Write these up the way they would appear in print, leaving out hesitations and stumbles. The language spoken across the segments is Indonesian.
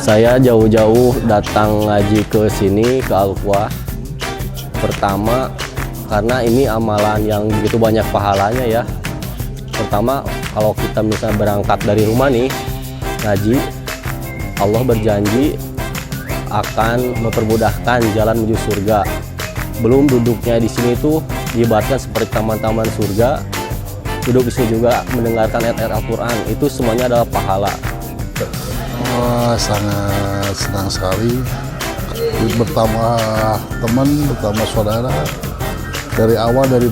Saya jauh-jauh datang ngaji ke sini ke Al-Quah. Pertama karena ini amalan yang begitu banyak pahalanya ya. Pertama kalau kita misalnya berangkat dari rumah nih ngaji, Allah berjanji akan mempermudahkan jalan menuju surga. Belum duduknya di sini tuh diibaratkan seperti taman-taman surga. Duduk di sini juga mendengarkan ayat-ayat Al-Quran, itu semuanya adalah pahala. Wah, sangat senang sekali bertambah teman, bertambah saudara. Dari awal, dari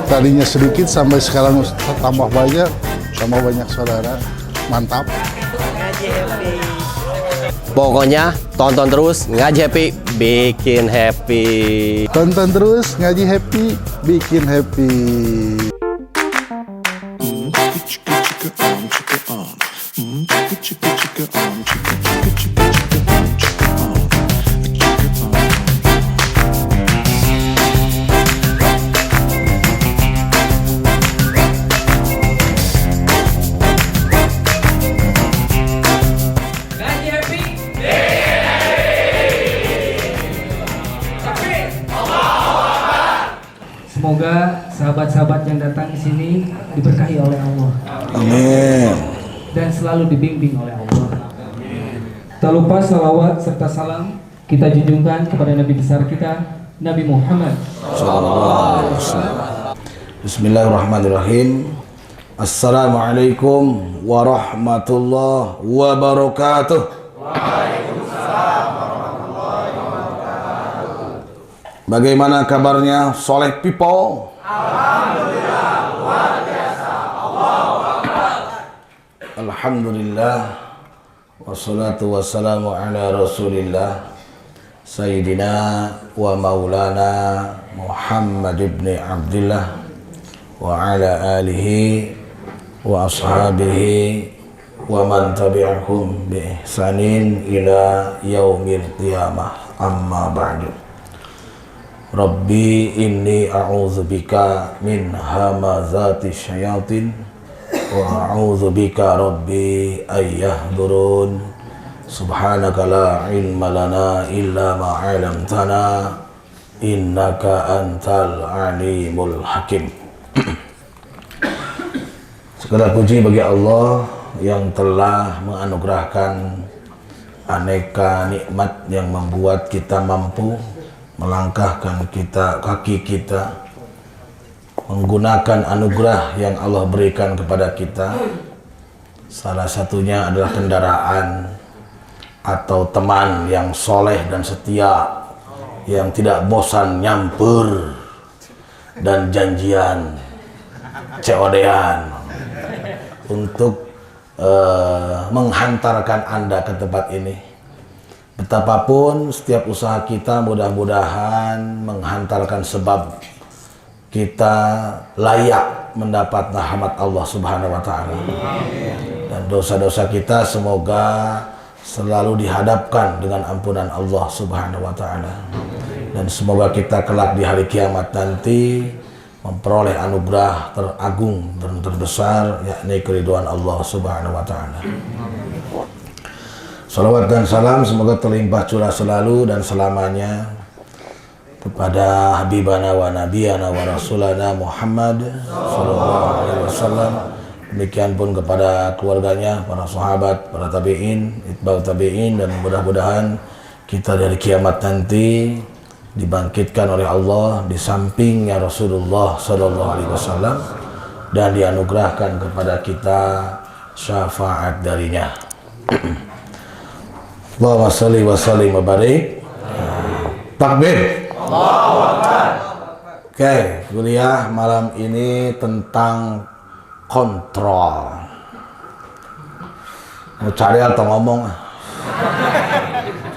tadinya sedikit sampai sekarang tambah banyak saudara. Mantap. Pokoknya tonton terus Ngaji Happy bikin happy. Tonton terus Ngaji Happy bikin happy. Semoga sahabat-sahabat yang datang di sini diberkahi oleh Allah. Amin. Dan selalu dibimbing oleh Allah. Tak lupa salawat serta salam kita junjungkan kepada Nabi besar kita, Nabi Muhammad SAW. Bismillahirrahmanirrahim. Assalamualaikum warahmatullahi wabarakatuh. Bagaimana kabarnya soleh people? Alhamdulillah, luar biasa. Allahu Akbar. Alhamdulillah, wassalatu wassalamu ala rasulillah Sayyidina wa maulana Muhammad ibn Abdullah wa ala alihi wa ashabihi wa man tabi'ahum bi ihsanin ila yaumil qiyamah, amma ba'du. Rabbi inni a'udzubika min hamazati syayatin wa a'udzubika rabbi ayyahdurun. Subhanaka la ilma lana illa ma 'allamtana innaka antal alimul hakim. Segala puji bagi Allah yang telah menganugerahkan aneka nikmat yang membuat kita mampu melangkahkan kaki kita menggunakan anugerah yang Allah berikan kepada kita. Salah satunya adalah kendaraan atau teman yang soleh dan setia, yang tidak bosan nyamper dan janjian COD-an untuk menghantarkan Anda ke tempat ini. Betapapun setiap usaha kita mudah-mudahan menghantarkan sebab kita layak mendapat rahmat Allah Subhanahu wa taala. Dan dosa-dosa kita semoga selalu dihadapkan dengan ampunan Allah Subhanahu wa taala. Dan semoga kita kelak di hari kiamat nanti memperoleh anugerah teragung dan terbesar, yakni keridhaan Allah Subhanahu wa taala. Salawat dan salam semoga terlimpah curah selalu dan selamanya kepada Habibana wa Nabiyana wa Rasulana Muhammad sallallahu alaihi wasallam. Demikian pun kepada keluarganya, para sahabat, para tabi'in, itba'ut tabi'in, dan mudah-mudahan kita dari kiamat nanti dibangkitkan oleh Allah di sampingnya Rasulullah sallallahu alaihi wasallam dan dianugerahkan kepada kita syafaat darinya. Allahumma salli wa sallim wa barik. Takbir. Allahu Akbar. Oke, kuliah malam ini tentang kontrol. Mau cari atau ngomong?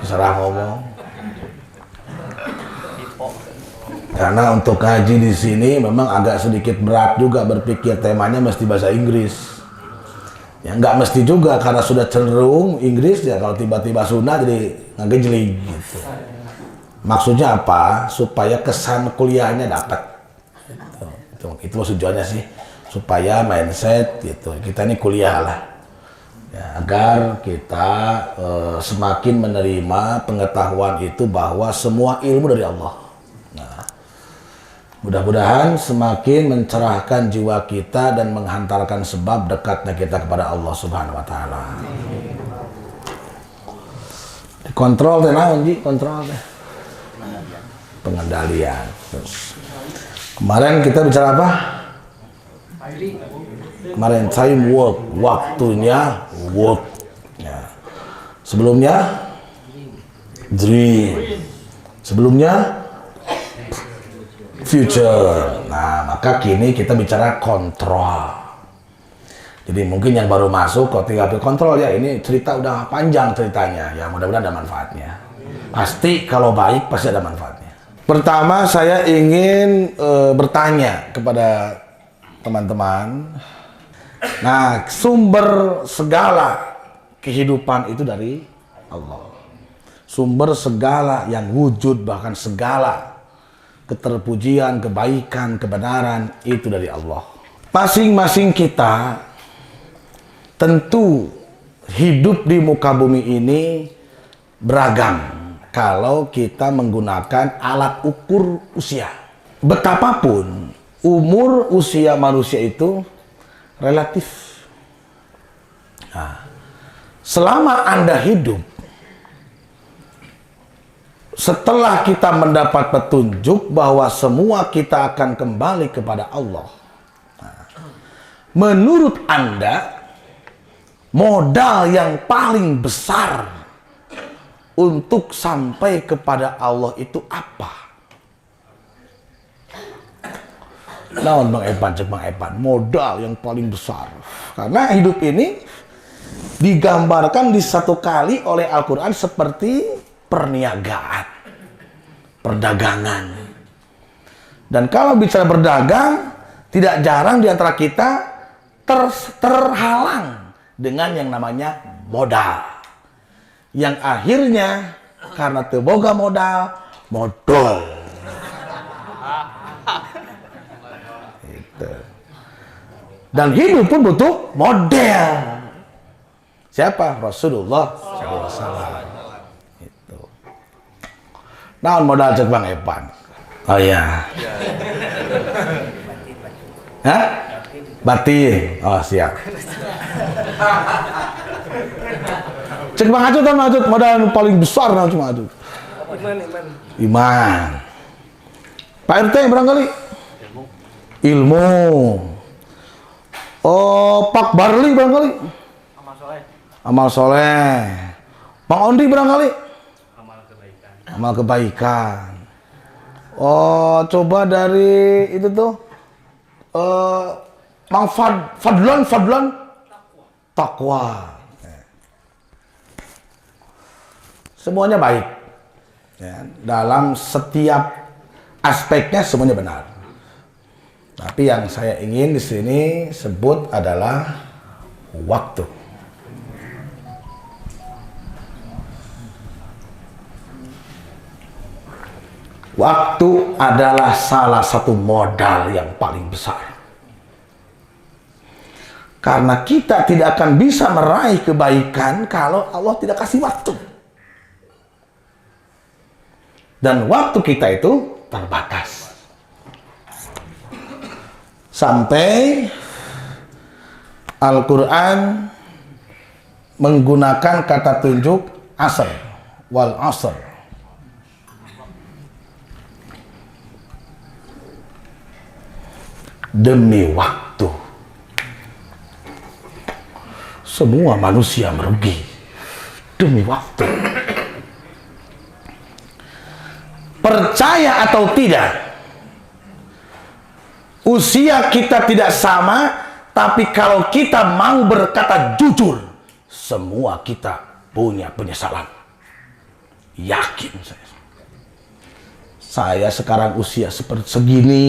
Terserah ngomong. Karena untuk ngaji di sini memang agak sedikit berat juga berpikir temanya mesti bahasa Inggris. Ya nggak mesti juga, karena sudah cenderung Inggris ya, kalau tiba-tiba Sunda jadi ngegejling gitu. Maksudnya apa? Supaya kesan kuliahnya dapat. Itu tujuannya sih, supaya mindset gitu. Kita ini kuliah lah. Ya, agar kita semakin menerima pengetahuan itu bahwa semua ilmu dari Allah. Nah, mudah-mudahan semakin mencerahkan jiwa kita dan menghantarkan sebab dekatnya kita kepada Allah Subhanahu wa taala. Kontrol teh naon Ji? Kontrol teh. Pengendalian. Terus. Kemarin kita bicara apa? Kemarin time work, waktunya work. Ya. Sebelumnya dream. Sebelumnya future. Nah, maka kini kita bicara kontrol. Jadi mungkin yang baru masuk kok tinggal kontrol ya, ini cerita udah panjang ceritanya. Ya mudah-mudahan ada manfaatnya. Pasti kalau baik pasti ada manfaatnya. Pertama saya ingin bertanya kepada teman-teman. Nah, sumber segala kehidupan itu dari Allah. Sumber segala yang wujud, bahkan segala keterpujian, kebaikan, kebenaran itu dari Allah. Masing-masing kita tentu hidup di muka bumi ini beragam kalau kita menggunakan alat ukur usia. Betapapun umur usia manusia itu relatif. Nah, selama Anda hidup, setelah kita mendapat petunjuk bahwa semua kita akan kembali kepada Allah, nah, menurut Anda modal yang paling besar untuk sampai kepada Allah itu apa? Naon Bang Epan, cek Bang Epan, modal yang paling besar. Karena hidup ini digambarkan di satu kali oleh Al-Quran seperti perniagaan, perdagangan. Dan kalau bicara berdagang, tidak jarang di antara kita terhalang dengan yang namanya modal. Yang akhirnya karena teboga modal, modal. Dan hidup pun butuh model. Siapa? Rasulullah SAW. Itu. Naon modal cek Bang Epan? Oh iya. Hah? Batin. Oh siap. Cek Bang Acut kan Acut modal yang paling besar nah cuma Acut. Iman. Pak RT barangkali? Ilmu. Oh, Pak Barli barangkali? Amal soleh. Bang Ondi barangkali? Amal kebaikan. Oh, coba dari itu tuh. Mang Fadlan. Takwa. Semuanya baik. Ya, dalam setiap aspeknya semuanya benar. Tapi yang saya ingin di sini sebut adalah waktu. Waktu adalah salah satu modal yang paling besar. Karena kita tidak akan bisa meraih kebaikan kalau Allah tidak kasih waktu. Dan waktu kita itu terbatas. Sampai Al-Quran menggunakan kata tunjuk asr, wal asr. Demi waktu. Semua manusia merugi demi waktu. Percaya atau tidak, usia kita tidak sama, tapi kalau kita mau berkata jujur, semua kita punya penyesalan. Yakin saya. Saya sekarang usia seperti segini.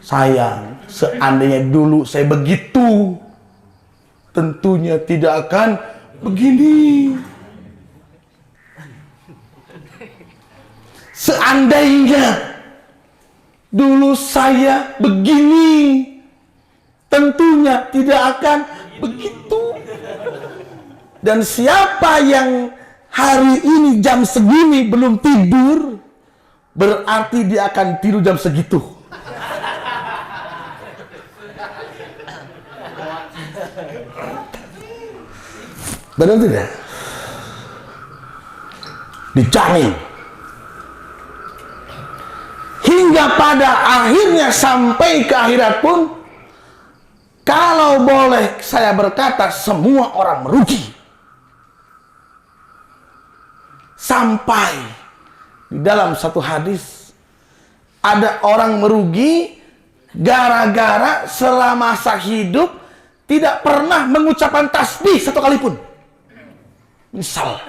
Sayang, seandainya dulu saya begitu, tentunya tidak akan begini. Seandainya dulu saya begini, tentunya tidak akan begitu. Dan siapa yang hari ini jam segini belum tidur, berarti dia akan tidur jam segitu. Benar tidak? Dijamin. Hingga pada akhirnya sampai ke akhirat pun, kalau boleh saya berkata, semua orang merugi. Sampai di dalam satu hadis, ada orang merugi gara-gara selama masa hidup tidak pernah mengucapkan tasbih satu kali pun. Misal,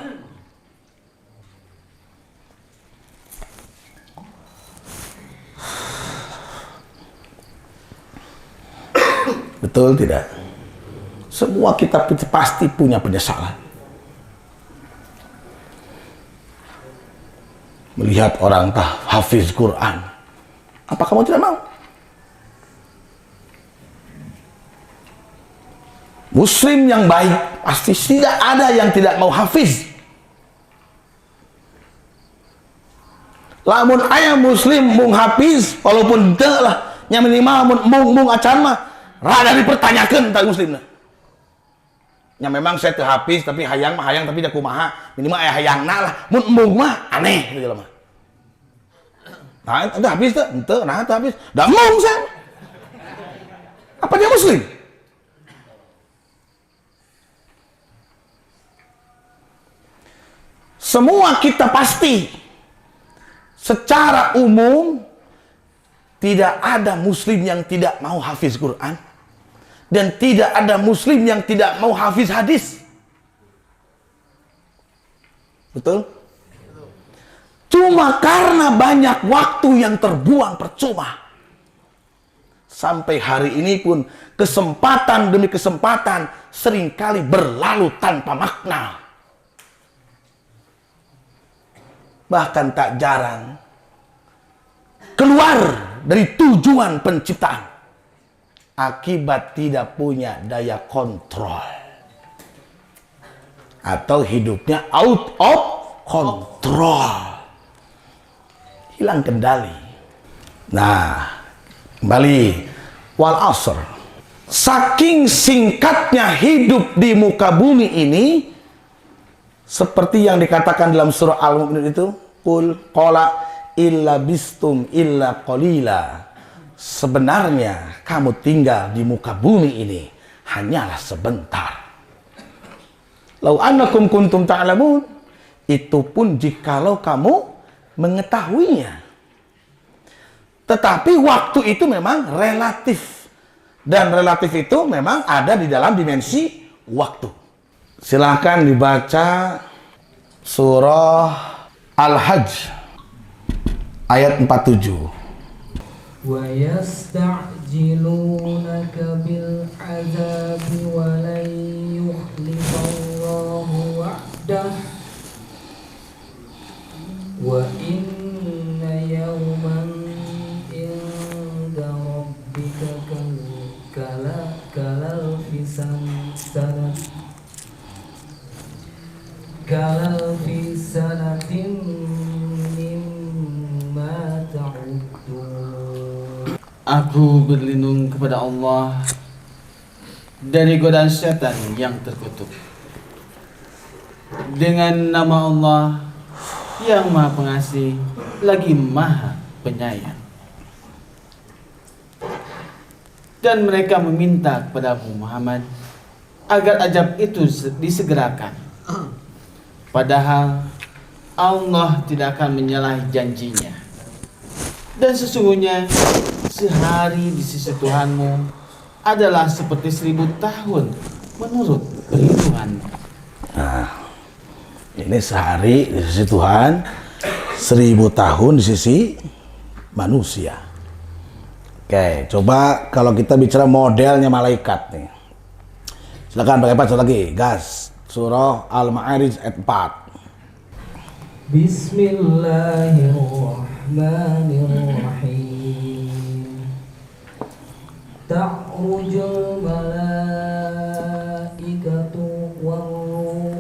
betul tidak? Semua kita pasti punya penyesalan. Melihat orang hafiz Quran, apa kamu tidak mau? Muslim yang baik pasti tidak ada yang tidak mau hafiz. Lamun ayah Muslim mung hafiz, walaupun ente lah, yang minimal mung acan mah rada dipertanyakan tentang Muslim. Ya memang saya teu hafiz tapi hayang mah hayang tapi da kumaha, minimal aya hayangna lah. Mung mah aneh gitu mah. Nah, ente hafiz teu? Ente, nah teu hafiz. Da mung saya. Apa dia Muslim? Semua kita pasti secara umum tidak ada Muslim yang tidak mau hafiz Quran. Dan tidak ada Muslim yang tidak mau hafiz hadis. Betul? Cuma karena banyak waktu yang terbuang percuma. Sampai hari ini pun kesempatan demi kesempatan seringkali berlalu tanpa makna. Bahkan tak jarang keluar dari tujuan penciptaan. Akibat tidak punya daya kontrol. Atau hidupnya out of control. Hilang kendali. Nah, kembali. Wal asr. Saking singkatnya hidup di muka bumi ini, seperti yang dikatakan dalam surah Al-Mu'minun itu, Qul qala illa bistum illa qalila. Sebenarnya kamu tinggal di muka bumi ini hanyalah sebentar. Lau annakum kuntum ta'lamun, itu pun jikalau kamu mengetahuinya. Tetapi waktu itu memang relatif. Dan relatif itu memang ada di dalam dimensi waktu. Silahkan dibaca surah Al-Hajj ayat 47. وَيَسْتَعْجِلُونَكَ بِالْعَذَابِ وَلَنْ يُخْلِفَ اللَّهُ وَعْدَهُ وَإِنَّ يَوْمًا عِندَ رَبِّكَ كَأَلْفِ سَنَةٍ مِّمَّا تَعُدُّونَ. Aku berlindung kepada Allah dari godaan setan yang terkutuk. Dengan nama Allah yang Maha Pengasih lagi Maha Penyayang. Dan mereka meminta kepada Abu Muhammad agar ajab itu disegerakan. Padahal Allah tidak akan menyalahi janjinya. Dan sesungguhnya sehari di sisi Tuhanmu adalah seperti 1000 tahun menurut perhitunganmu. Nah, ini sehari di sisi Tuhan, 1000 tahun di sisi manusia. Oke, coba kalau kita bicara modelnya malaikat nih. Silakan pakai baca lagi, gas. Surah Al-Ma'arij ayat 4. Bismillahirrahmanirrahim. Ta'rujul malaikatu war-ruhu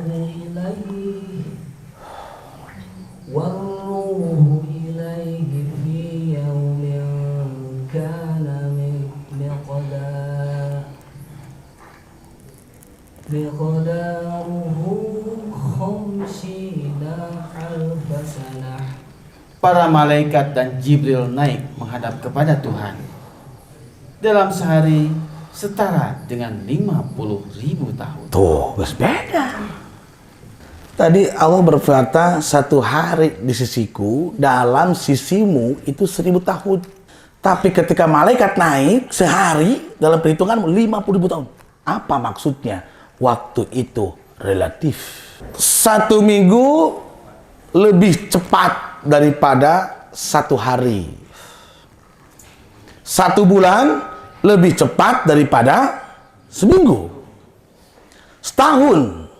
Para malaikat dan Jibril naik menghadap kepada Tuhan. Dalam sehari setara dengan 50.000 tahun. Tuh, beda. Tadi Allah berkata, satu hari di sisiku, dalam sisimu itu 1000 tahun. Tapi ketika malaikat naik, sehari dalam perhitungan 50.000 tahun. Apa maksudnya? Waktu itu relatif. 1 minggu lebih cepat daripada 1 hari. 1 bulan lebih cepat daripada seminggu. Setahun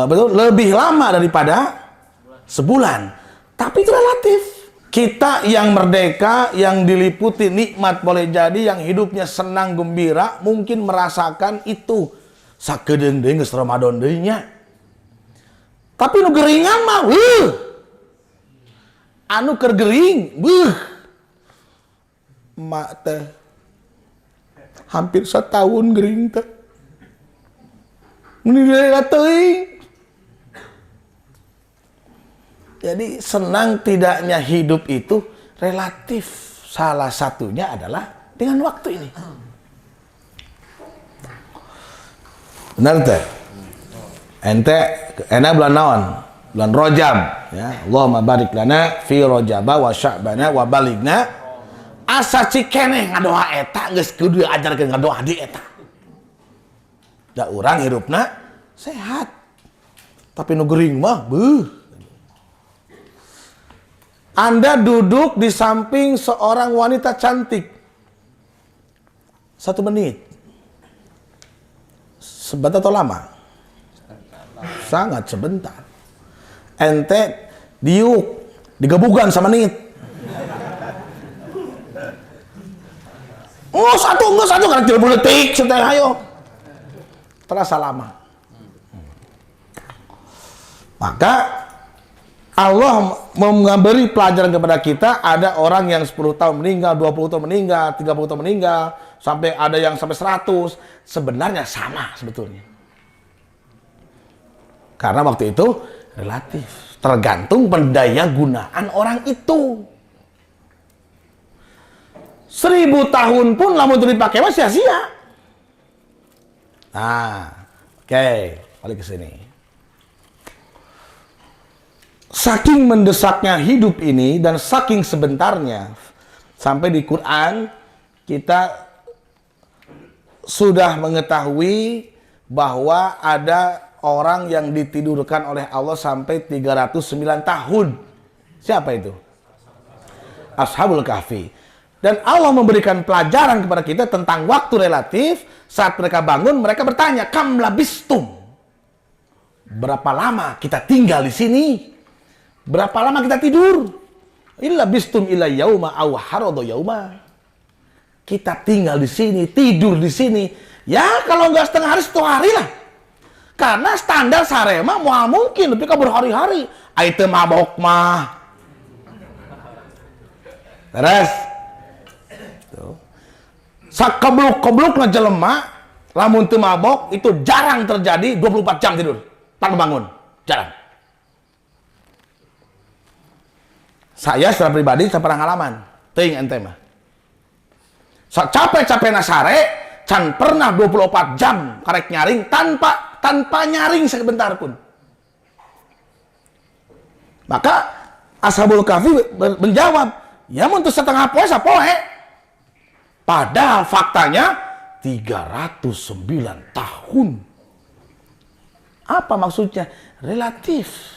betul, lebih lama daripada sebulan. Tapi itu relatif. Kita yang merdeka, yang diliputi nikmat boleh jadi, yang hidupnya senang gembira, mungkin merasakan itu sakedeung deui geus Ramadan deui nya. Tapi nu geringan mah anu keur gering mak teh hampir setahun gering teh menilai teuing. Jadi senang tidaknya hidup itu relatif. Salah satunya adalah dengan waktu ini. Benar teh? Ente enak bulan naon? Bulan Rajab ya. Allahumma barik lana fi Rajaba wa Sya'bana wa baligna asa cikeneh ngadoa eta geus kudu ajarkeun ngadoa di eta. Da urang hirupna sehat. Tapi nu geuring mah beuh. Anda duduk di samping seorang wanita cantik 1 menit. Sebentar atau lama? Sangat sebentar. Ente diuk, digebugan sama menit. Enggak satu karena 30 detik setelah ayo. Terasa lama. Maka Allah memberi pelajaran kepada kita. Ada orang yang 10 tahun meninggal, 20 tahun meninggal, 30 tahun meninggal, sampai ada yang sampai 100. Sebenarnya sama sebetulnya. Karena waktu itu relatif. Tergantung pendaya gunaan orang itu. 1000 tahun pun lamun itu dipakai mah sia-sia. Nah, oke, balik ke sini. Saking mendesaknya hidup ini dan saking sebentarnya, sampai di Quran kita sudah mengetahui bahwa ada orang yang ditidurkan oleh Allah sampai 309 tahun. Siapa itu? Ashabul Kahfi. Dan Allah memberikan pelajaran kepada kita tentang waktu relatif. Saat mereka bangun, mereka bertanya, kam labistum? Berapa lama kita tinggal di sini? Berapa lama kita tidur? Illa bistum ila yauma aw harada yauma. Kita tinggal di sini, tidur di sini. Ya kalau nggak setengah hari, 1 hari lah. Karena standar sarema moal mungkin lebih ke berhari-hari. Aite mabok mah. Terus. Tuh. Sakebluk-kebluk na jelema lamun teu mabok itu jarang terjadi 24 jam tidur tanpa bangun. Jarang. Saya secara pribadi saya pernah ngalaman. Teuing ente mah. Capek-capek nasare can pernah 24 jam karek nyaring tanpa nyaring sebentar pun. Maka Ashabul Kahfi menjawab, ya untuk setengah poe sapoe. Padahal faktanya 309 tahun. Apa maksudnya? Relatif.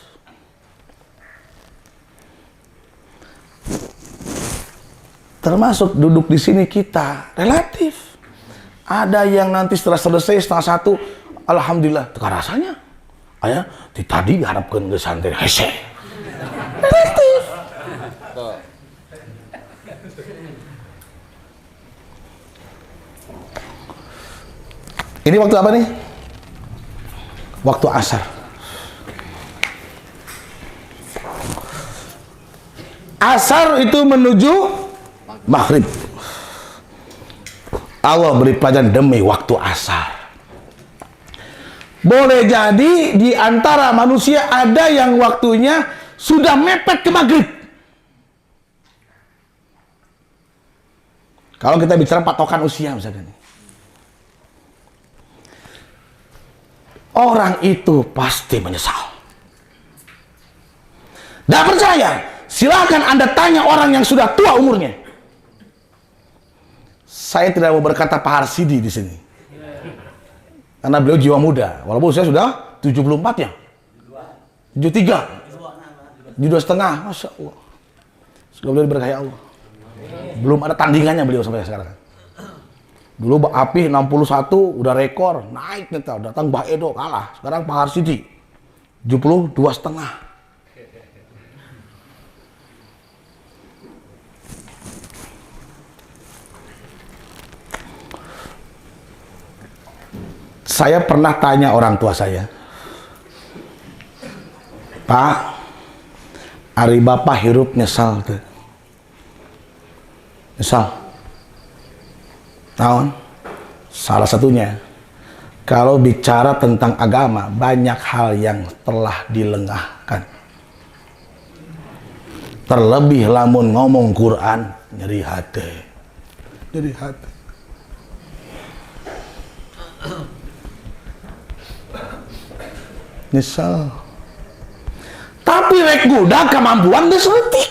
Termasuk duduk di sini kita relatif. Ada yang nanti setelah selesai 12:30, alhamdulillah, teka rasanya. Ayah, tadi diharapkan ke santri hese. Relatif. Ini waktu apa nih? Waktu asar. Asar itu menuju maghrib. Allah beri pelajaran demi waktu asar. Boleh jadi di antara manusia ada yang waktunya sudah mepet ke maghrib. Kalau kita bicara patokan usia misalkan. Orang itu pasti menyesal. Tidak percaya? Silakan Anda tanya orang yang sudah tua umurnya. Saya tidak mau berkata Pak Harsidi di sini. Karena beliau jiwa muda, walaupun saya sudah 74 ya, 73, 72 setengah, Masya Allah. Semoga beliau diberkahi Allah. Belum ada tandingannya beliau sampai sekarang. Dulu Api 61 udah rekor, naik nih, datang Mbah Edo kalah. Sekarang Pak Harsidi 72 setengah. Saya pernah tanya orang tua saya, Pak, ari bapak hirup nyesal tuh. Nyesal. Naon? Salah satunya, kalau bicara tentang agama, banyak hal yang telah dilengahkan. Terlebih lamun ngomong Quran, nyeri hati. Nyeri hati. Nyesal. Tapi rek guda kemampuan diseletik.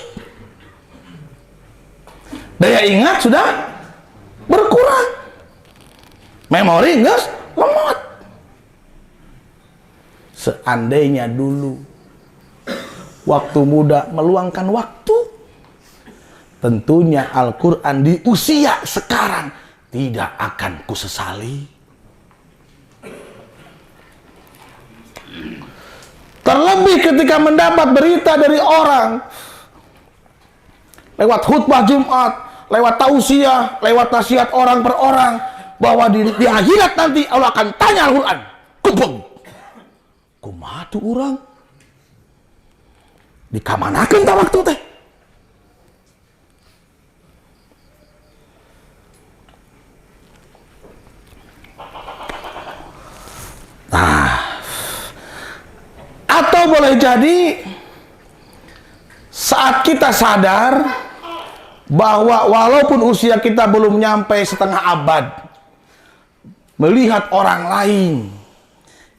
Daya ingat sudah berkurang. Memori enggak lemot. Seandainya dulu waktu muda meluangkan waktu, tentunya Al-Quran di usia sekarang tidak akan kusesali. Terlebih ketika mendapat berita dari orang lewat khutbah Jumat, lewat tausiah, lewat nasihat orang per orang, bahwa di akhirat nanti Allah akan tanya Al-Quran. Kubeng, kumaha tuh orang dikamanakeun ta waktu teh? Atau boleh jadi saat kita sadar bahwa walaupun usia kita belum nyampe setengah abad, melihat orang lain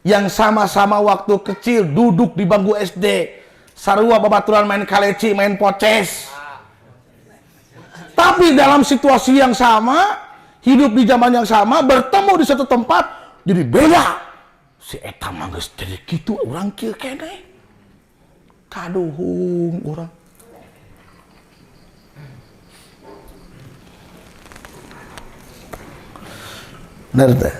yang sama-sama waktu kecil duduk di bangku SD, sarua babaturan main kaleci, main poces, tapi dalam situasi yang sama, hidup di zaman yang sama, bertemu di satu tempat, jadi beda. Si eta mah geus jadi kitu, urang kieu keneh. Kaduhung urang. Benar teh.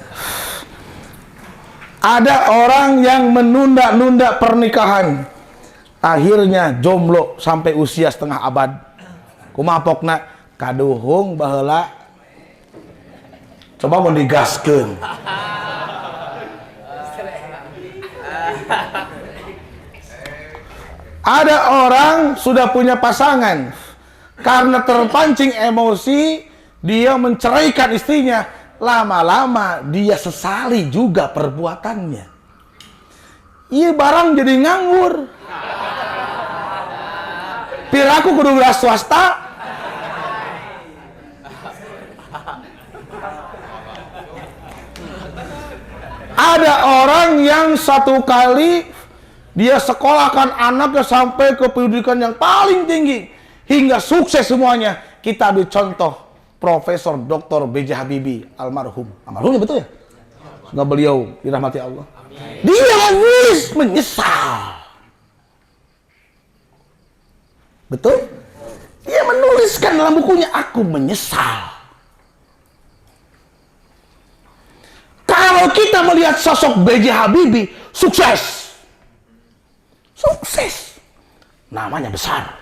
Ada orang yang menunda-nunda pernikahan. Akhirnya jomblo sampai usia setengah abad. Kumaha pokna? Kaduhung baheula. Coba mau digaskeun. Ada orang sudah punya pasangan, karena terpancing emosi dia menceraikan istrinya. Lama-lama dia sesali juga perbuatannya. Iya barang jadi nganggur. Piraku kudu beras swasta. Ada orang yang satu kali dia sekolahkan anaknya sampai ke pendidikan yang paling tinggi hingga sukses semuanya. Kita ambil contoh Profesor Dr. B.J. Habibie almarhum. Almarhum ya betul ya? Semoga beliau dirahmati Allah. Dia menulis menyesal. Betul? Dia menuliskan dalam bukunya, aku menyesal. Kalau kita melihat sosok B.J. Habibie sukses. Sukses. Namanya besar.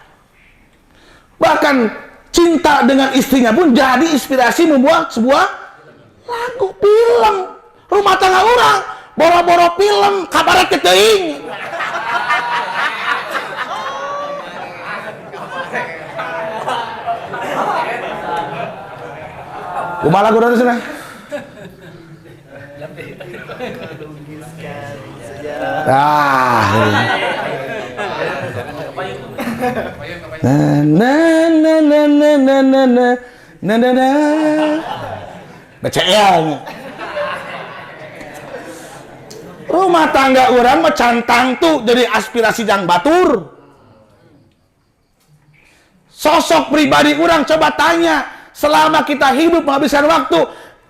Bahkan cinta dengan istrinya pun jadi inspirasi membuat sebuah lagu, film. Rumah tangga orang, boro-boro film, kabaret keteuing. Kumaha lagu dari sana? Beceyang. Rumah tangga orang macantang tuh dari aspirasi jang batur. Sosok pribadi orang coba tanya, selama kita hidup menghabiskan waktu,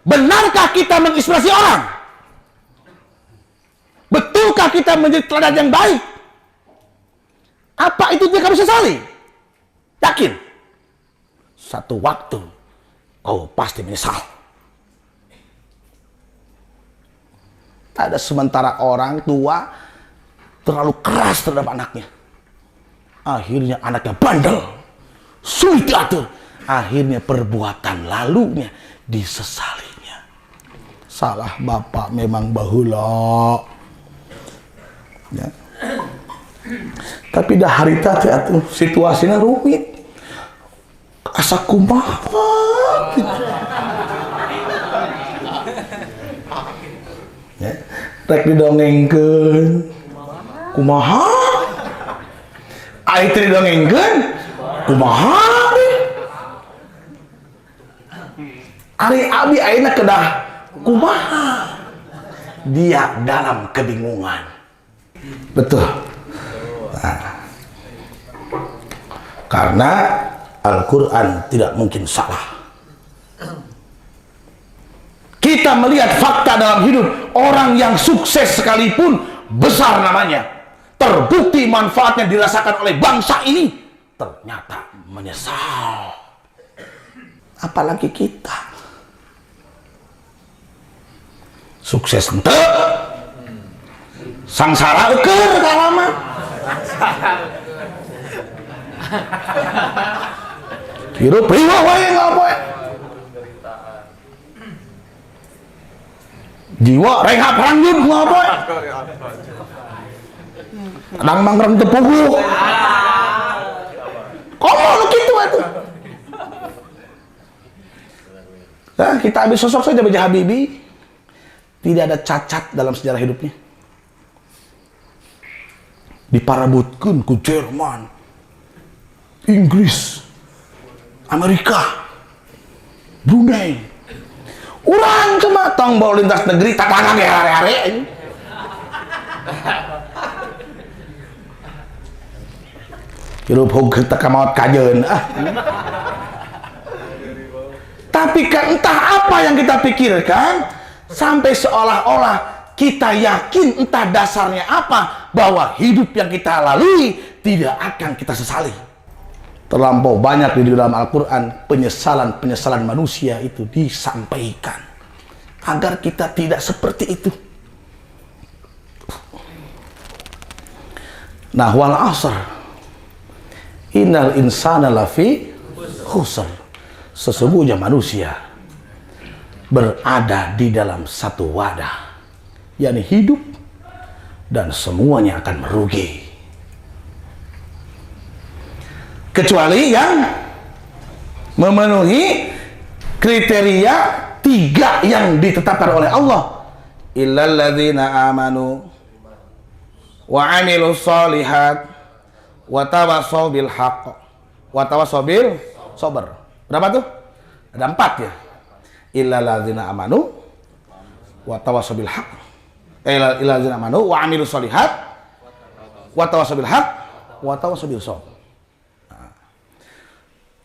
benarkah kita menginspirasi orang? Betulkah kita menjadi teladan yang baik? Apa itu tidak kamu sesali? Yakin? Satu waktu kau pasti menyesal. Ada sementara orang tua terlalu keras terhadap anaknya. Akhirnya anaknya bandel, sulit diatur. Akhirnya perbuatan lalunya disesalinya. Salah bapak memang baheula. Ya. Tapi dah hari tadi atuh situasinya rumit. Asa kumaha. Ya, rek didongengkeun. Kumaha? Ai teh didongengkeun. Kumaha? Ari abi ayeuna kedah kumaha? Dia dalam kebingungan. Betul. Nah, karena Al-Quran tidak mungkin salah. Kita melihat fakta dalam hidup orang yang sukses sekalipun, besar namanya, terbukti manfaatnya dirasakan oleh bangsa ini, ternyata menyesal. Apalagi kita sukses ente sangsara eukeun kalama. Hirup riwa wae ngapoe. Jiwa rehat rangjun ngapoe. Kadang mangkrem teu puguh. Komo nu kitu atuh. Nah, kita habis sosok saja B.J. Habibie. Tidak ada cacat dalam sejarah hidupnya. Diparabutkeun ku Jerman, Inggris, Amerika, Brunei. Urang cuma tong bawa lintas negeri tatangga ge hare-hare. Hirup hug teu kamaot kajeun Tapi kan entah apa yang kita pikirkan sampai seolah-olah kita yakin entah dasarnya apa bahwa hidup yang kita lalui tidak akan kita sesali. Terlampau banyak di dalam Al-Quran penyesalan-penyesalan manusia itu disampaikan agar kita tidak seperti itu. Nah, wal asr innal insana lafi khusr. Sesungguhnya manusia berada di dalam satu wadah, yakni hidup, dan semuanya akan merugi kecuali yang memenuhi kriteria 3 yang ditetapkan oleh Allah. Illal ladzina amanu wa amilus sholihat wa tawassaw bil haqq wa tawassaw bil sabr. Berapa tuh? Ada 4 ya. Illal ladzina amanu wa tawassaw bil haqq. Illal ladzina amanu wa amilus sholihat wa tawassaw bil haqq wa tawassaw bil sabr.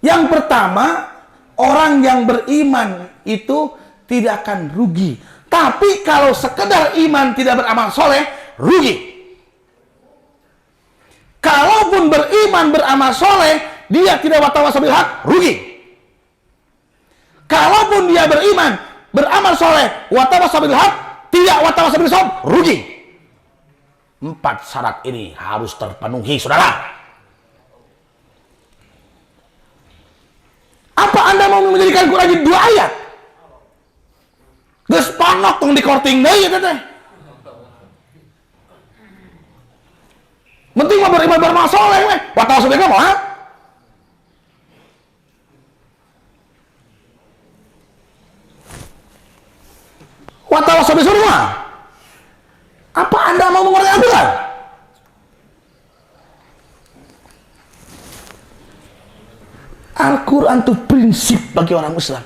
Yang pertama, orang yang beriman itu tidak akan rugi. Tapi kalau sekedar iman tidak beramal soleh, rugi. Kalaupun beriman beramal soleh, dia tidak watawasau bil haq, rugi. Kalaupun dia beriman beramal soleh, watawasau bil haq, tidak watawasau bil sabr, rugi. 4 syarat ini harus terpenuhi, saudara. Apa Anda mau menjadikan Quran 2 ayat? Geus panok tong dikorting deui eta teh. Penting mah beriman beramal saleh we. Watawasau bil haq. Watawasau bil sabr. Apa Anda mau mengurangi Al-Quran? Al-Quran itu prinsip bagi orang Islam.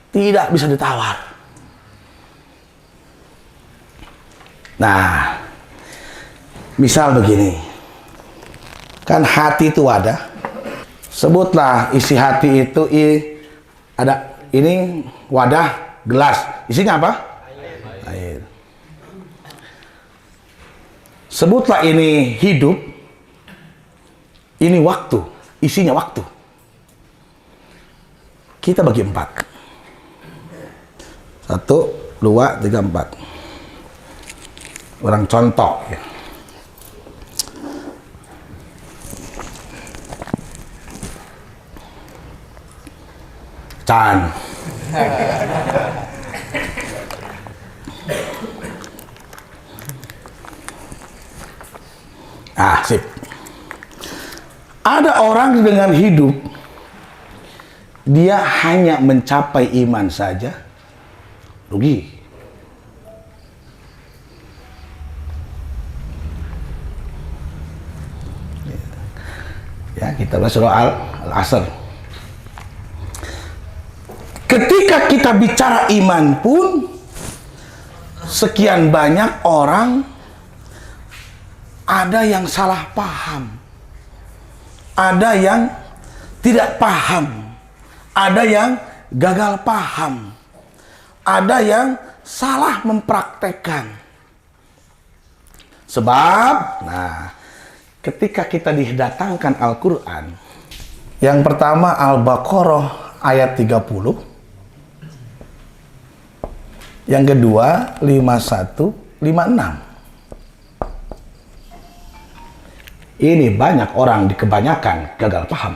Tidak bisa ditawar. Nah, misal begini. Kan hati itu wadah. Sebutlah isi hati itu ada ini wadah gelas. Isinya apa? Air. Sebutlah ini hidup. Ini waktu. Isinya waktu. Kita bagi 4. 1, 2, 3, 4. Orang contoh ya. Can. Sip. Ada orang dengan hidup dia hanya mencapai iman saja, rugi. Ya, kita bahas surah Al-Asr. Ketika kita bicara iman pun, sekian banyak orang ada yang salah paham, ada yang tidak paham, ada yang gagal paham, ada yang salah mempraktekkan. Sebab, ketika kita didatangkan Al-Quran, yang pertama Al-Baqarah ayat 30, yang kedua 51, 56. Ini banyak orang kebanyakan gagal paham.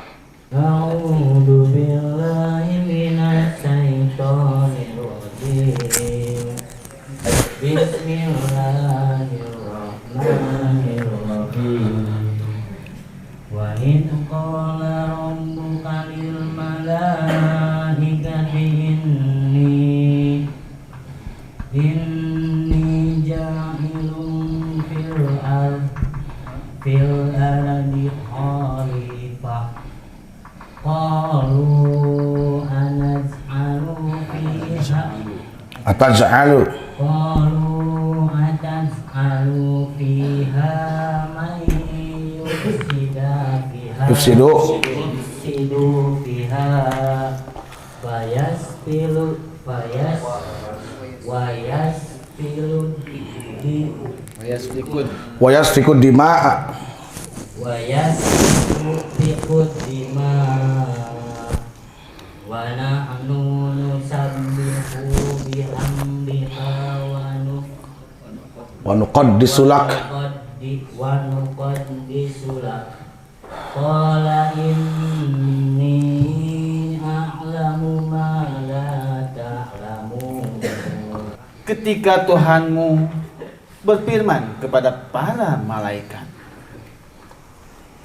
A'udzu billahi minasy syaithanir rajim. Bismillahirrahmanirrahim. Wa in qala rabbuka lil malaikati inni ja'ilun fil ardi khalifah. Qalu anaj'alu fiha Ataj'alu fiha man yufsidu fiha wa yasfiku dima'a wa nahnu nusabbihu bihamdika wa nuqaddisu lak. Qala inni a'lamu ma la ta'lamun. Ketika Tuhanmu berfirman kepada para malaikat,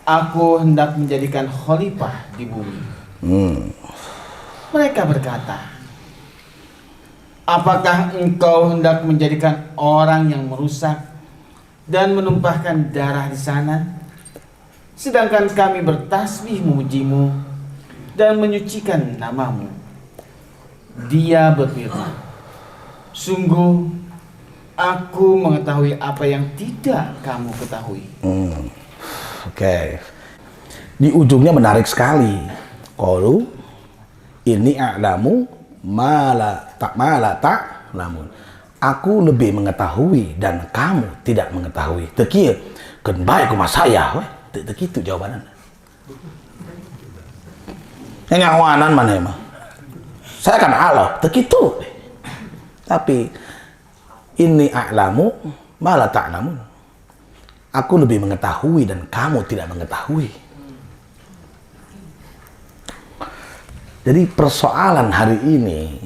aku hendak menjadikan khalifah di bumi. Mereka berkata, apakah engkau hendak menjadikan orang yang merusak dan menumpahkan darah di sana? Sedangkan kami bertasbih memujimu dan menyucikan namamu. Dia berfirman, sungguh aku mengetahui apa yang tidak kamu ketahui. Oke. Di ujungnya menarik sekali. Qalu inni a'lamu ma la ta'lamun. Aku lebih mengetahui dan kamu tidak mengetahui. Tekir kan baik kuma saya weh. Teu kitu jawabanna. Yang ngawanan mana emang? Saya kan Allah, teu kitu. Tapi inni a'lamu ma la ta'lamun. Aku lebih mengetahui dan kamu tidak mengetahui. Jadi persoalan hari ini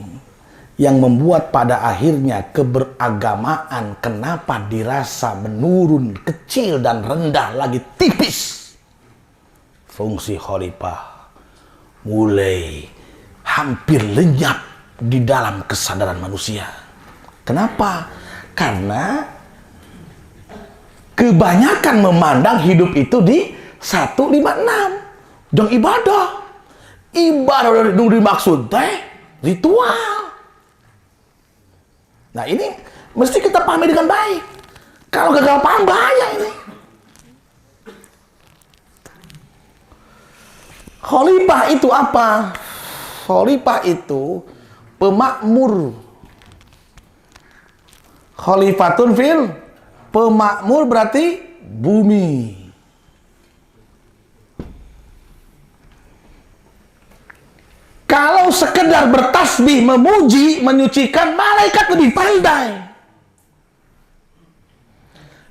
yang membuat pada akhirnya keberagamaan kenapa dirasa menurun, kecil dan rendah lagi tipis. Fungsi khalifah mulai hampir lenyap di dalam kesadaran manusia. Kenapa? Karena kebanyakan memandang hidup itu di 156. Jangan ibadah. Ibadah yang dimaksud teh ritual. Nah ini mesti kita pahami dengan baik. Kalau gagal paham bahaya ini. Khalifah itu apa? Khalifah itu pemakmur. Khalifatun fil, pemakmur berarti bumi. Kalau sekedar bertasbih, memuji, menyucikan, malaikat lebih pandai.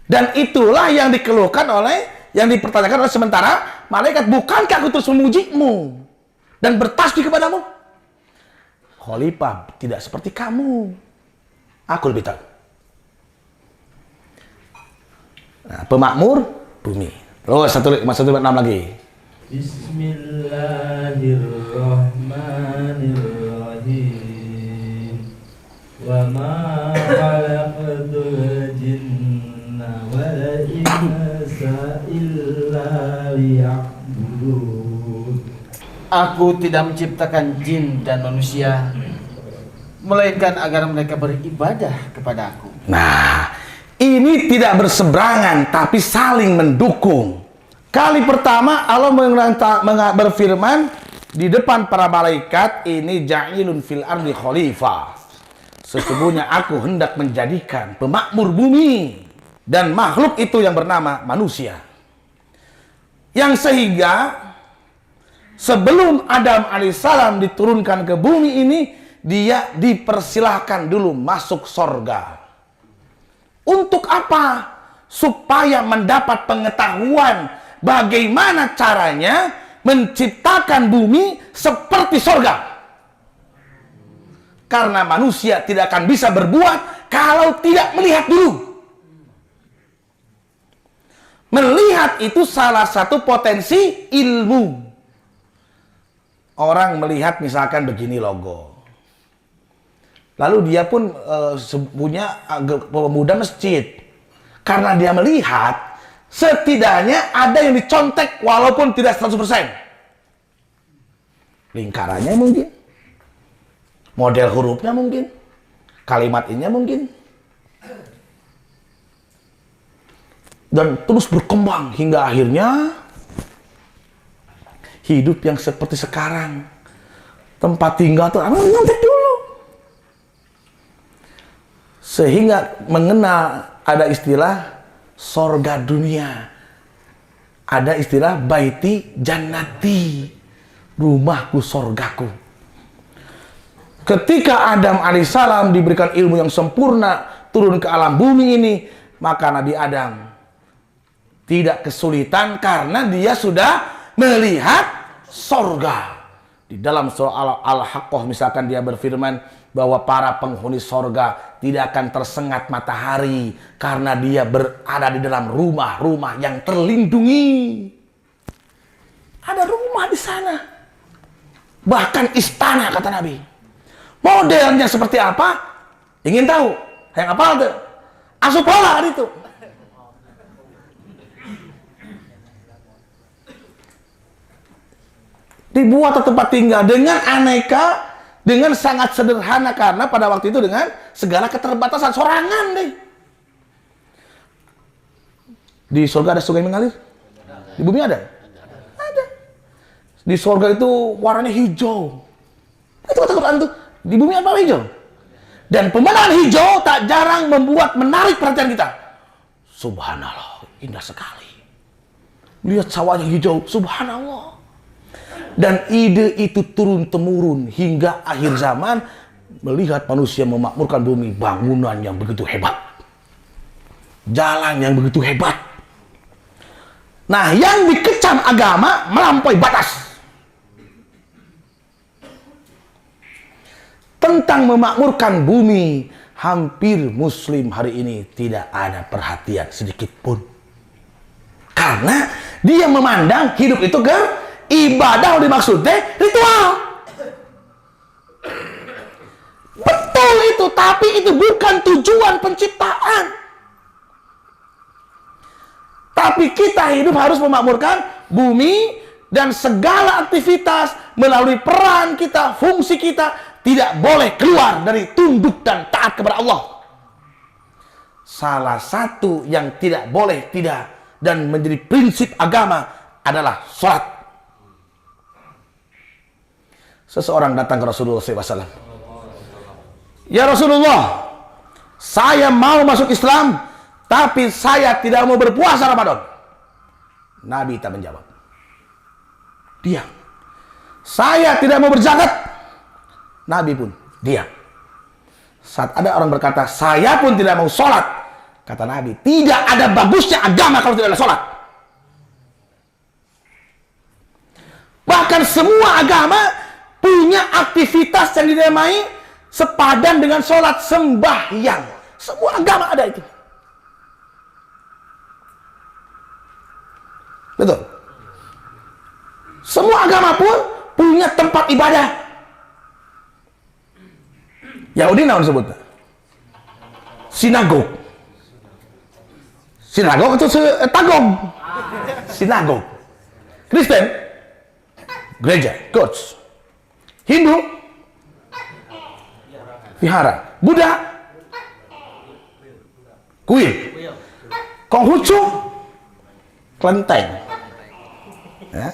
Dan itulah yang dikeluhkan yang dipertanyakan oleh sementara malaikat, bukankah aku terus memujimu dan bertasbih kepadamu? Khalifah tidak seperti kamu. Aku lebih tahu. Nah, pemakmur bumi. Terus 156 lagi. Bismillahirrahmanirrahim. Wa ma khalaqtul jinna wal insa illa liya'budun. Aku tidak menciptakan jin dan manusia, melainkan agar mereka beribadah kepada aku. Nah, ini tidak berseberangan tapi saling mendukung. Kali pertama Allah berfirman di depan para malaikat, ini ja'ilun fil ardi khalifah. Sesungguhnya aku hendak menjadikan pemakmur bumi, dan makhluk itu yang bernama manusia. Yang sehingga sebelum Adam alaihissalam diturunkan ke bumi ini, dia dipersilahkan dulu masuk sorga. Untuk apa? Supaya mendapat pengetahuan bagaimana caranya menciptakan bumi seperti sorga. Karena manusia tidak akan bisa berbuat kalau tidak melihat dulu. Melihat itu salah satu potensi ilmu. Orang melihat misalkan begini logo. Lalu dia pun punya pemuda masjid. Karena dia melihat, setidaknya ada yang dicontek walaupun tidak 100%. Lingkarannya mungkin. Model hurufnya mungkin. Kalimat ininya mungkin. Dan terus berkembang hingga akhirnya hidup yang seperti sekarang. Tempat tinggal tuh nyontek dulu. Sehingga mengenal ada istilah sorga dunia. Ada istilah baiti jannati, rumahku sorgaku. Ketika Adam alaihissalam diberikan ilmu yang sempurna, turun ke alam bumi ini, maka Nabi Adam tidak kesulitan karena dia sudah melihat sorga. Di dalam surah Al-Haqqah misalkan dia berfirman bahwa para penghuni sorga tidak akan tersengat matahari karena dia berada di dalam rumah-rumah yang terlindungi. Ada rumah di sana. Bahkan istana kata Nabi. Modelnya seperti apa? Ingin tahu? Yang apa tuh? Asupola itu. Dibuat tempat tinggal dengan aneka, dengan sangat sederhana karena pada waktu itu dengan segala keterbatasan, sorangan deh. Di surga ada sungai mengalir? Di bumi ada? Ada. Di surga itu warnanya hijau. Itu kata Quran tuh. Di bumi apa hijau? Dan pemandangan hijau tak jarang membuat menarik perhatian kita. Subhanallah, indah sekali. Lihat sawahnya hijau, subhanallah. Dan ide itu turun-temurun hingga akhir zaman, melihat manusia memakmurkan bumi, bangunan yang begitu hebat, jalan yang begitu hebat. Nah, yang dikecam agama melampaui batas. Tentang memakmurkan bumi, hampir muslim hari ini tidak ada perhatian sedikit pun. Karena dia memandang hidup itu ke ibadah dimaksudnya ritual. Betul itu, tapi itu bukan tujuan penciptaan. Tapi kita hidup harus memakmurkan bumi dan segala aktivitas melalui peran kita, fungsi kita tidak boleh keluar dari tunduk dan taat kepada Allah. Salah satu yang tidak boleh dan menjadi prinsip agama adalah sholat. Seseorang datang ke Rasulullah SAW. Ya Rasulullah, saya mau masuk Islam, tapi saya tidak mau berpuasa Ramadan. Nabi tak menjawab. Diam. Saya tidak mau berzakat. Nabi pun diam. Saat ada orang berkata, saya pun tidak mau sholat. Kata Nabi, tidak ada bagusnya agama kalau tidak ada sholat. Bahkan semua agama punya aktivitas yang dinamai sepadan dengan sholat, sembahyang. Semua agama ada itu. Betul. Semua agama pun punya tempat ibadah. Yahudi naon sebutnya? Sinagog. Sinagog itu tagog. Sinagog. Kristen, gereja, church. Hindu, vihara. Buddha, kuil. Konghucu, kelenteng. Ya.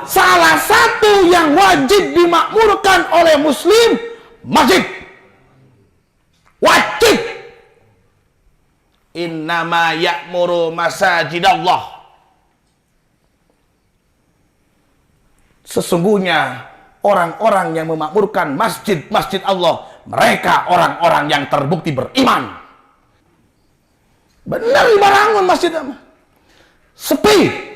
Salah satu yang wajib dimakmurkan oleh muslim, masjid. Wajib. Innama ya'muru masajidallah. Sesungguhnya orang-orang yang memakmurkan masjid-masjid Allah, mereka orang-orang yang terbukti beriman. Benar dibangun masjid sepi.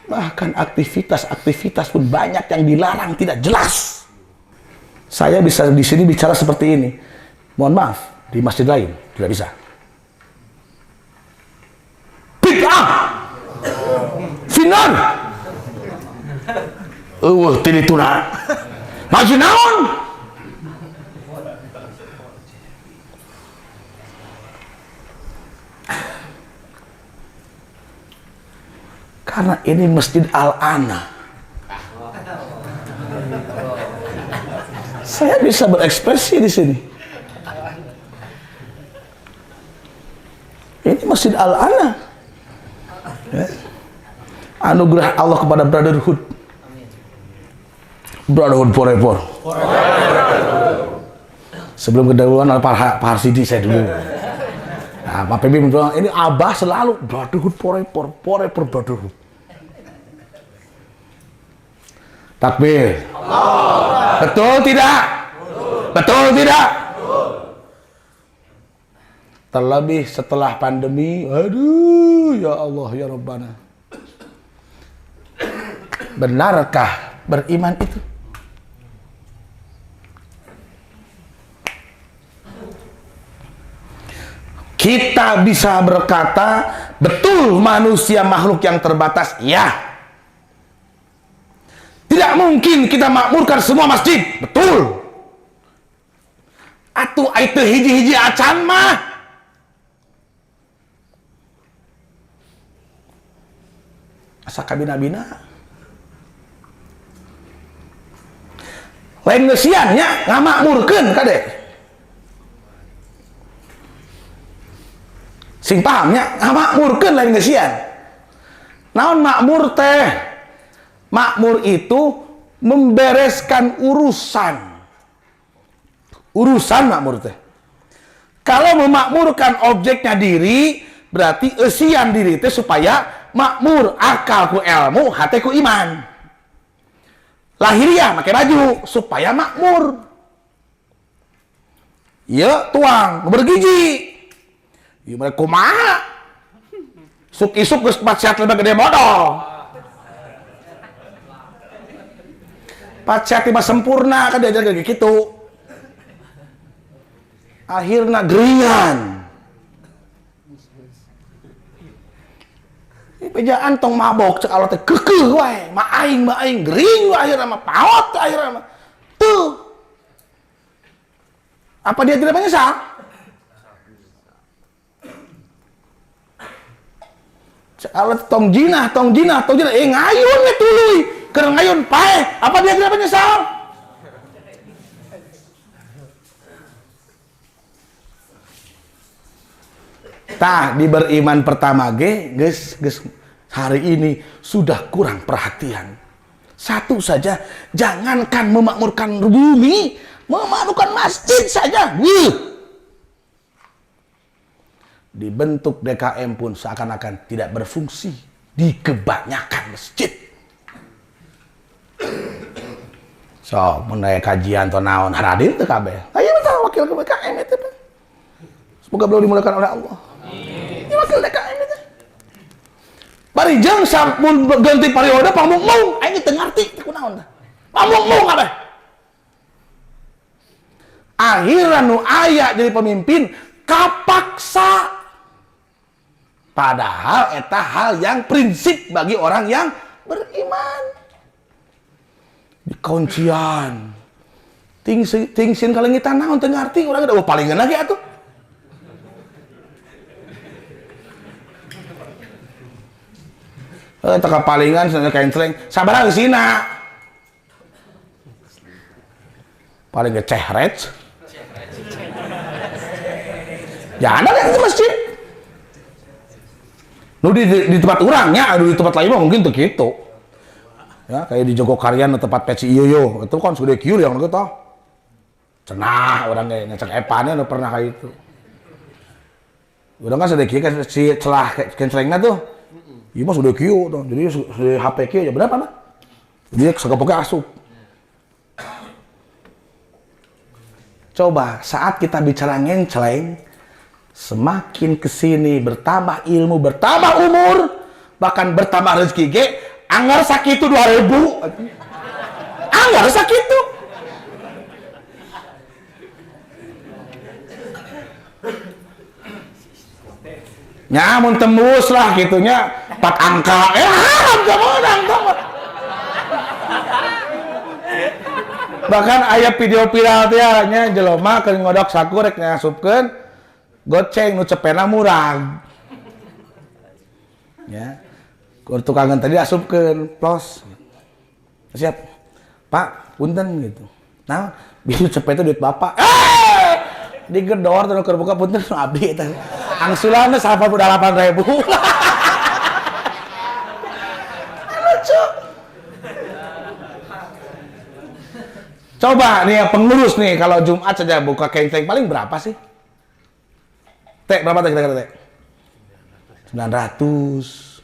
Bahkan aktivitas-aktivitas pun banyak yang dilarang, tidak jelas. Saya bisa di sini bicara seperti ini. Mohon maaf, di masjid lain tidak bisa. Bid'ah. Finan. Tini tuna. Maju naon? Karena ini Masjid Al-Ana. Saya bisa berekspresi di sini. Ini Masjid Al-Ana. Ya. Anugerah Allah kepada brotherhood. Brotherhood forever. Sebelum kedahuluan Pak Harsidi saya dulu. Nah, Pak PB bilang, ini Abah selalu brotherhood forever brotherhood. Takbir. Allah. Betul tidak? Betul tidak? Terlebih setelah pandemi, aduh ya Allah ya Rabbana. Benarkah beriman itu? Kita bisa berkata, betul manusia makhluk yang terbatas, ya. Tidak mungkin kita makmurkan semua masjid, betul. Atuh itu hiji-hiji acan mah. Asa kabina-bina. Lain ngesiannya ngamakmurkeun kade. Sing pahamnya ngamakmurkeun lain ngesian. Naon makmur teh? Makmur itu membereskan urusan. Urusan makmur teh. Kalau memakmurkan objeknya diri, berarti eusian diri teh supaya makmur, akal ku ilmu, hati ku iman. Lahiriah pakai baju supaya makmur. Ya tuang bergiji. Ya mereka kumaha. Suk isuk geus pacat lebih gede bodoh. Pacat tiba sempurna kan diajar kayak gitu. Akhirnya geringan. Pejaan tong mabok cek Allah teh kekeh wae, maing gering wae akhirnya mah paot akhirnya mah. Tuh. Apa dia tidak menyesal? Kalau tong jinah, ngayun ya tuluy, keur ngayun paeh, apa dia kenapa nyesal? Tah di beriman pertama guys, hari ini sudah kurang perhatian. Satu saja, jangankan memakmurkan bumi, memakmurkan masjid saja. Dibentuk DKM pun seakan-akan tidak berfungsi di kebanyakan masjid. So, mengenai kajian atau naon hadir teu kabeh. Ayo minta wakil ke DKM itu. Semoga beliau dimuliakan oleh Allah. Ini wakil DKM itu. Bari jeung sampun ganti periode pamungmung, aing teu ngarti kunaon tah. Pamungmung kabeh. Akhirna nu aya jadi pemimpin kapaksa. Padahal eta hal yang prinsip bagi orang yang beriman. Di kuncian. Tingsin kalengitan naon teu ngarti urang da palingan lagi atuh. Eta kapalingan cenah kenceleng sabaraha geusina. Paling ngecehret. Jangan ada di masjid. Nu di tempat urangnya, di tempat lain mah mungkin tuh gitu. Ya, kayak di Jogokarian tempat peci iyo itu kan sudah kieu yang gitu. Cenah orang kayak ngecek epannya udah pernah kayak itu. Udah kan sudah kieu kan si celah kencelengna tuh. Ieu mah sudah kieu tuh. Jadi sudah HP kieu ya berapa mah? Dia segapoknya asup. Coba saat kita bicara ngenceleng, semakin kesini bertambah ilmu, bertambah umur, bahkan bertambah rezeki ge, anggar sakitu 2000. Anggar sakitu. Nya mun tembus lah gitunya 4 angka. Menang tamat. Bahkan aya video viral teh nya jelema keur ngodok saku rek ngasupkeun goceng nu cepena murah. Ya. Kur tukangan tadi asupkeun plos. Siap. Pak, punten gitu. Nah, bisu cepet itu duit Bapak. Digedor teh keur buka punten abdi eta. Angsulanna 88.000. Lucu. Coba nih ya pengurus nih kalau Jumat saja buka kenteng paling berapa sih? Teh berapa teh kira-kira teh? 900.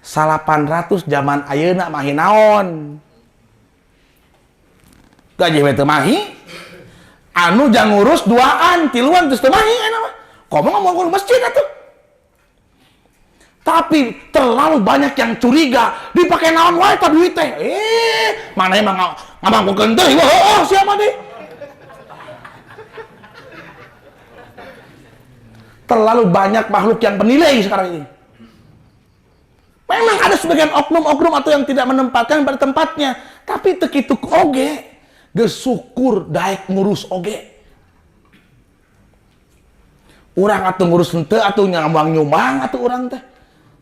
800 zaman ayeuna mah naon? Gaji we teu mahi. Anu jang ngurus 2an, 3an geus teu mahi eta mah. Komo ngomong masjid atuh. Tapi terlalu banyak yang curiga, dipakai naon wae ta duit teh. Mana emang ngamangkukeun teh? Wah, siapa deh? Terlalu banyak makhluk yang bernilai sekarang ini. Memang ada sebagian oknum-oknum atau yang tidak menempatkan pada tempatnya, tapi tekitu oge, geus syukur daek ngurus oge. Urang atuh ngurus henteu atuh nyumbang atuh urang teh.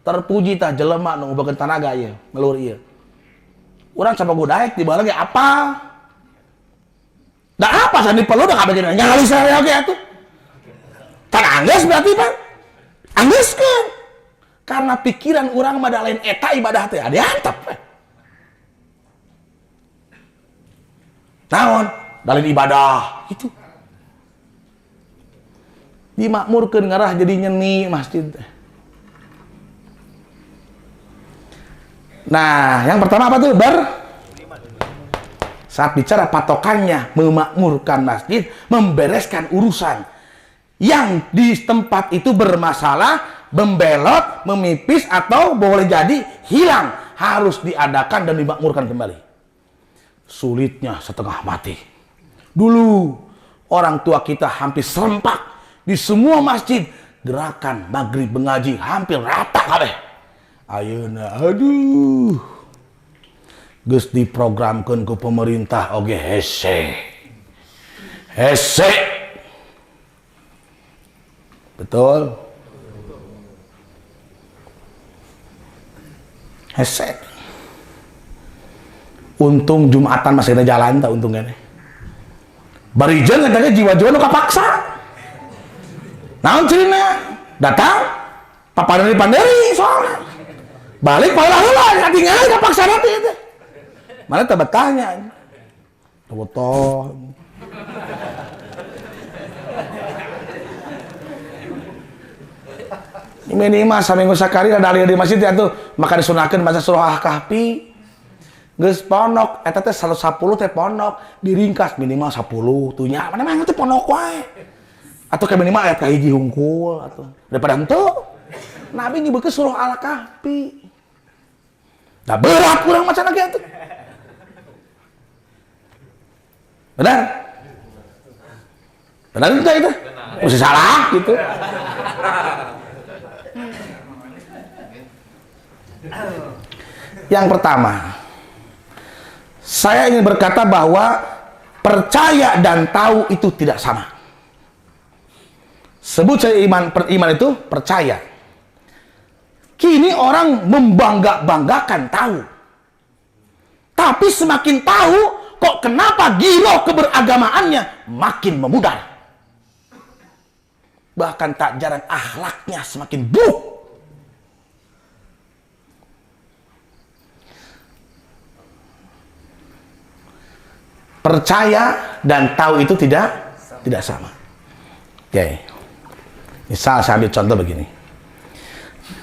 Terpuji tah jelema nu ngubakeun tanaga ieu, melur ieu. Urang sabagu daek di bawah ge apa? Da apa sandi perlu da kabeh nyali saya oge atuh. Tan anggeus berarti Pak. Anggeuskeun. Karena pikiran urang mah da lain eta ibadah teh diantep. Naon? Da lain ibadah itu. Dimakmurkeun ngarah jadi nyeni masjid teh. Nah, yang pertama apa tuh? Saat bicara patokannya, memakmurkan masjid, membereskan urusan yang di tempat itu bermasalah, membelot, memipis, atau boleh jadi hilang, harus diadakan dan dimakmurkan kembali. Sulitnya setengah mati. Dulu, orang tua kita hampir serempak di semua masjid, gerakan maghrib mengaji hampir rata kabeh. Ayeuna aduh geus diprogramkeun ku pemerintah oge hese betul Hesek. Untung Jumatan masih ada jalan, tak untungnya nih. Barijen katanya jiwa-jiwa nu kapaksa. Naon cerina? Datang, papanderi-panderi soalnya. Balik paula heula, katingal kapaksa nanti itu. Mana tak betahnya? Foto. Minimal saminggu sakari ada alih di masjid ya tuh maka disunahkeun baca surah Al-Kahfi. Geus ponok eta teh 110 teh ponok diringkas minimal 10 tuh nya mana mah teh ponok wae. Atau ke minimal ayat kahiji hungkul atau daripada henteu. Nabi nyebutkeun surah Al-Kahfi. Da berat kurang macan lagi atuh. Benar? Benar itu? Mesti salah gitu. Yang pertama, saya ingin berkata bahwa percaya dan tahu itu tidak sama. Sebut saya iman itu percaya. Kini orang membangga-banggakan tahu. Tapi semakin tahu, kok kenapa giroh keberagamaannya makin memudar. Bahkan tak jarang akhlaknya semakin buruk. Percaya dan tahu itu tidak sama. Oke. Misal saya ambil contoh begini.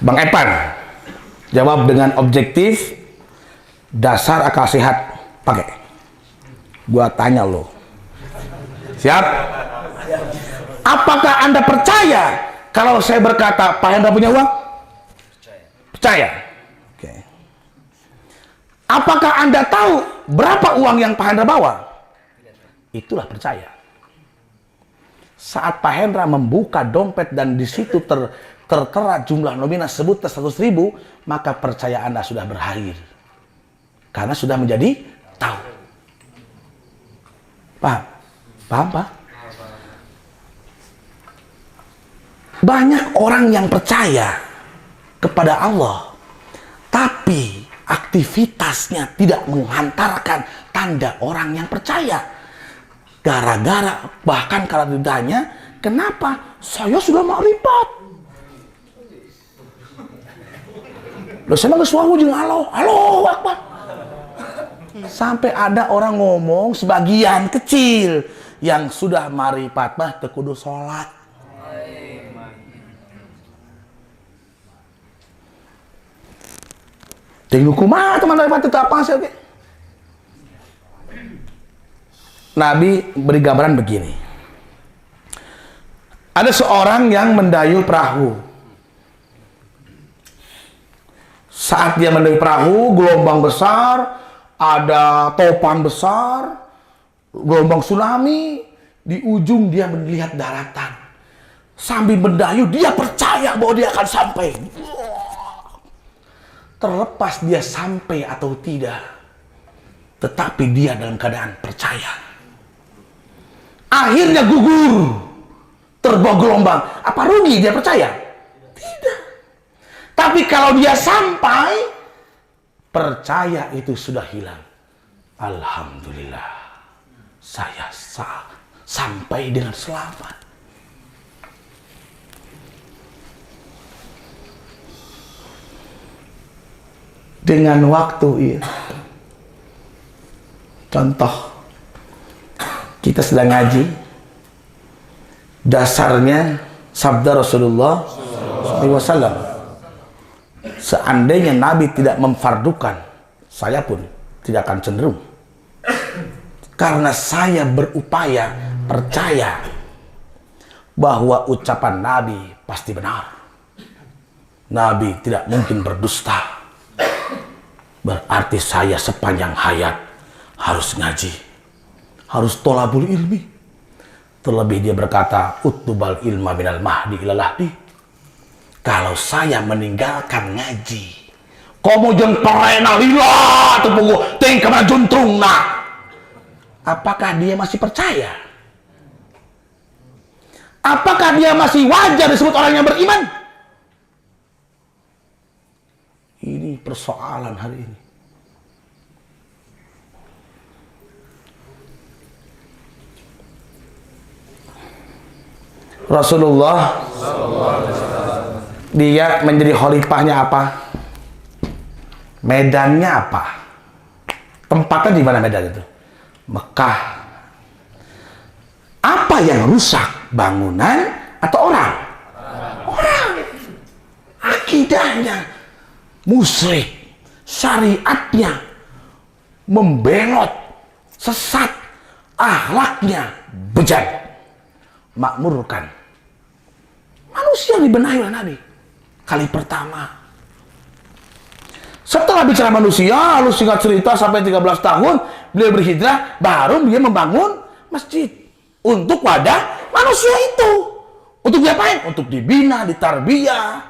Bang Epan jawab dengan objektif, dasar akal sehat pakai. Gua tanya lo. Siap? Apakah Anda percaya kalau saya berkata Pak Hendra punya uang? Percaya. Oke. Apakah Anda tahu berapa uang yang Pak Hendra bawa? Itulah percaya. Saat Pak Hendra membuka dompet dan di situ tertera jumlah nominal sebut 100.000, maka percaya Anda sudah berakhir. Karena sudah menjadi tahu. Paham? Paham, Pak? Banyak orang yang percaya kepada Allah, tapi aktivitasnya tidak menghantarkan tanda orang yang percaya. Gara-gara bahkan kalau ditanya, kenapa? Saya sudah makrifat. Loh saya nggak suahu jeung Allahu Akbar. Sampai ada orang ngomong sebagian kecil yang sudah makrifat mah teu kudu salat. Ting kumaha teman makrifat itu apa sih? Nabi beri gambaran begini. Ada seorang yang mendayung perahu. Saat dia mendayung perahu, gelombang besar, ada topan besar, gelombang tsunami, di ujung dia melihat daratan. Sambil mendayung, dia percaya bahwa dia akan sampai. Terlepas dia sampai atau tidak, tetapi dia dalam keadaan percaya. Akhirnya gugur, terbawa gelombang. Apa rugi dia percaya? Tidak. Tapi kalau dia sampai, percaya itu sudah hilang. Alhamdulillah, saya sampai dengan selamat. Dengan waktu, contoh. Kita sedang ngaji, dasarnya sabda Rasulullah SAW. Seandainya Nabi tidak memfardukan, saya pun tidak akan cenderung. Karena saya berupaya percaya bahwa ucapan Nabi pasti benar. Nabi tidak mungkin berdusta. Berarti saya sepanjang hayat harus ngaji. Harus tolabul ilmi. Terlebih dia berkata, utubal ilma minal mahdi ilal lahdi. Kalau saya meninggalkan ngaji, komo jeung parena lila atau punggu teng kana juntrungna, apakah dia masih percaya? Apakah dia masih wajar disebut orang yang beriman? Ini persoalan hari ini. Rasulullah dia menjadi khalifahnya apa? Medannya apa? Tempatnya di mana Medan itu? Mekah. Apa yang rusak? Bangunan atau orang? Orang. Akidahnya musyrik, syariatnya membelot, sesat, akhlaknya bejat. Makmurkan manusia yang dibenahi oleh Nabi kali pertama. Setelah bicara manusia, lalu singkat cerita sampai 13 tahun beliau berhijrah, baru dia membangun masjid untuk wadah manusia itu. Untuk diapain? Untuk dibina, ditarbiyah,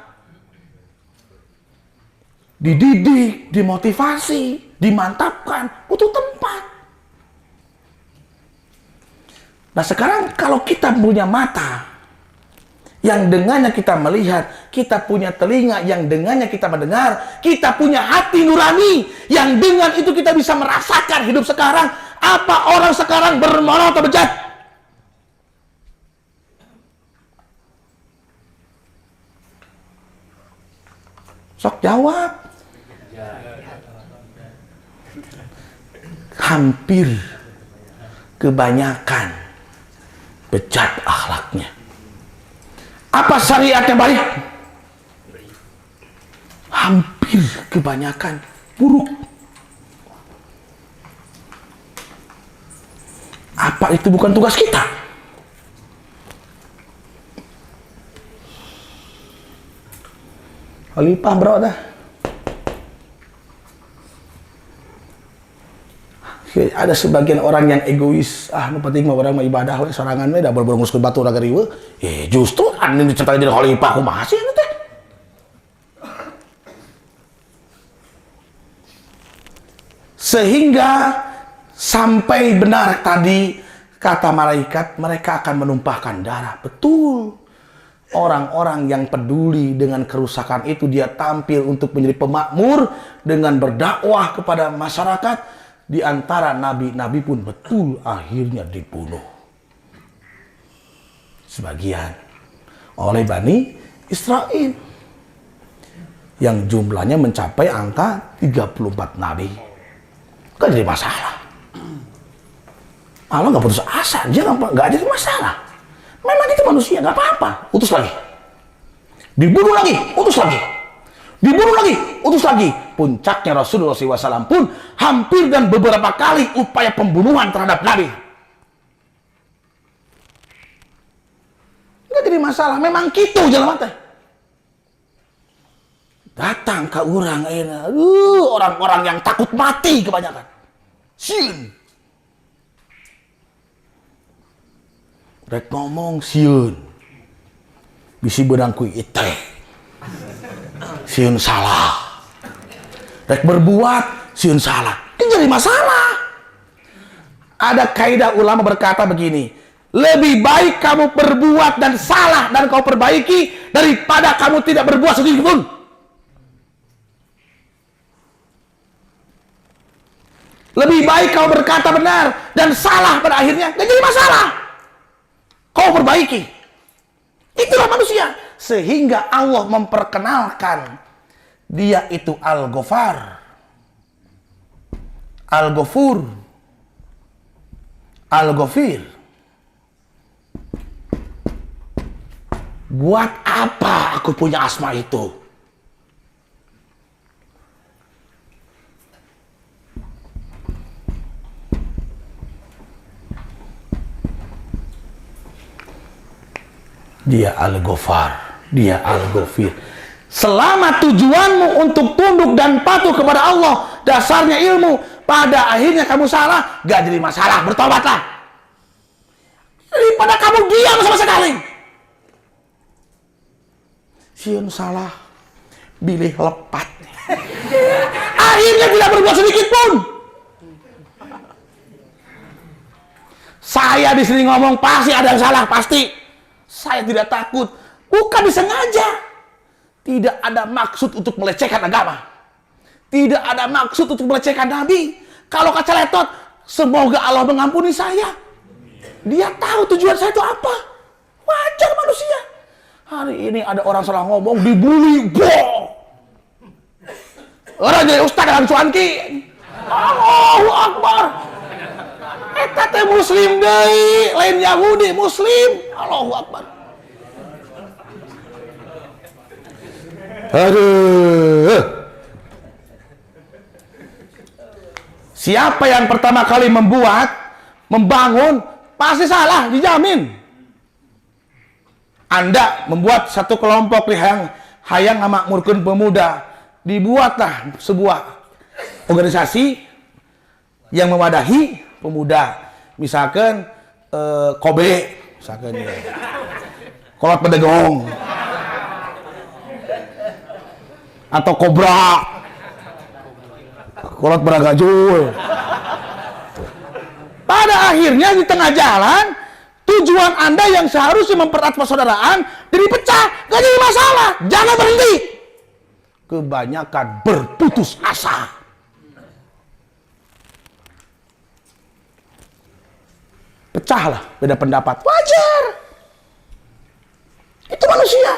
dididik, dimotivasi, dimantapkan, butuh tempat. Nah sekarang kalau kita punya mata yang dengannya kita melihat, kita punya telinga yang dengannya kita mendengar, kita punya hati nurani yang dengan itu kita bisa merasakan hidup sekarang, apa orang sekarang bermoral atau bejat? Sok jawab. Hampir kebanyakan bejat akhlaknya. Apa syariatnya baik? Hampir kebanyakan buruk. Apa itu bukan tugas kita? Khalifah bro dah. Ada sebagian orang yang egois, nu penting mah orang mah ibadah we sorangan we da berburu nguruskeun batu raga riweuh. Justru anu diceritain jadi khalifah kumaha sih anu teh? Sehingga sampai benar tadi kata malaikat, mereka akan menumpahkan darah. Betul. Orang-orang yang peduli dengan kerusakan itu, dia tampil untuk menjadi pemakmur dengan berdakwah kepada masyarakat. Di antara nabi-nabi pun betul akhirnya dibunuh. Sebagian oleh Bani Israel yang jumlahnya mencapai angka 34 nabi. Gak jadi masalah. Allah gak putus asa, dia gak jadi masalah. Memang itu manusia, gak apa-apa. Utus lagi. Dibunuh lagi, utus lagi. Dibunuh lagi, utus lagi. Puncaknya Rasulullah SAW pun hampir dan beberapa kali upaya pembunuhan terhadap Nabi. Nggak jadi masalah, memang gitu jalan mati. Datang ke orang, orang-orang yang takut mati kebanyakan. Sieun. Rek ngomong sieun. Bisi benang kui iteh. Sieun salah. Rek berbuat, sieun salah. Ini jadi masalah. Ada kaidah ulama berkata begini, lebih baik kamu berbuat dan salah dan kau perbaiki daripada kamu tidak berbuat sedikit pun. Lebih baik kau berkata benar dan salah pada akhirnya, gak jadi masalah. Kau perbaiki. Itulah manusia. Sehingga Allah memperkenalkan dia itu Al-Ghafar, Al-Ghafur, Al-Ghafir. Buat apa aku punya asma itu? Dia Al-Ghafar, dia Al-Ghafir. Selama tujuanmu untuk tunduk dan patuh kepada Allah, dasarnya ilmu, pada akhirnya kamu salah, gak jadi masalah, bertobatlah. Daripada kamu diam sama sekali. Sieun salah, bilih lepat. Akhirnya tidak berbuat sedikit pun. Saya di sini ngomong pasti ada yang salah, pasti. Saya tidak takut, bukan disengaja. Tidak ada maksud untuk melecehkan agama. Tidak ada maksud untuk melecehkan Nabi. Kalau kacaletot, semoga Allah mengampuni saya. Dia tahu tujuan saya itu apa. Wajar manusia. Hari ini ada orang salah ngomong, dibully. Boh. Orang jadi ustaz dengan cuanki. Allahu Akbar. Eta teh muslim deui, lain Yahudi, muslim. Allahu Akbar. Aduh. Siapa yang pertama kali membangun, pasti salah, dijamin. Anda membuat satu kelompok hayang ngamakmurkeun pemuda, dibuatlah sebuah organisasi yang mewadahi pemuda. Misalkan Kobe, misalkan Kolot Bedegong, atau Kobra, Kolot Beragajul. Pada akhirnya di tengah jalan, tujuan Anda yang seharusnya mempererat persaudaraan jadi pecah, gak jadi masalah. Jangan berhenti. Kebanyakan berputus asa. Pecahlah beda pendapat, wajar. Itu manusia.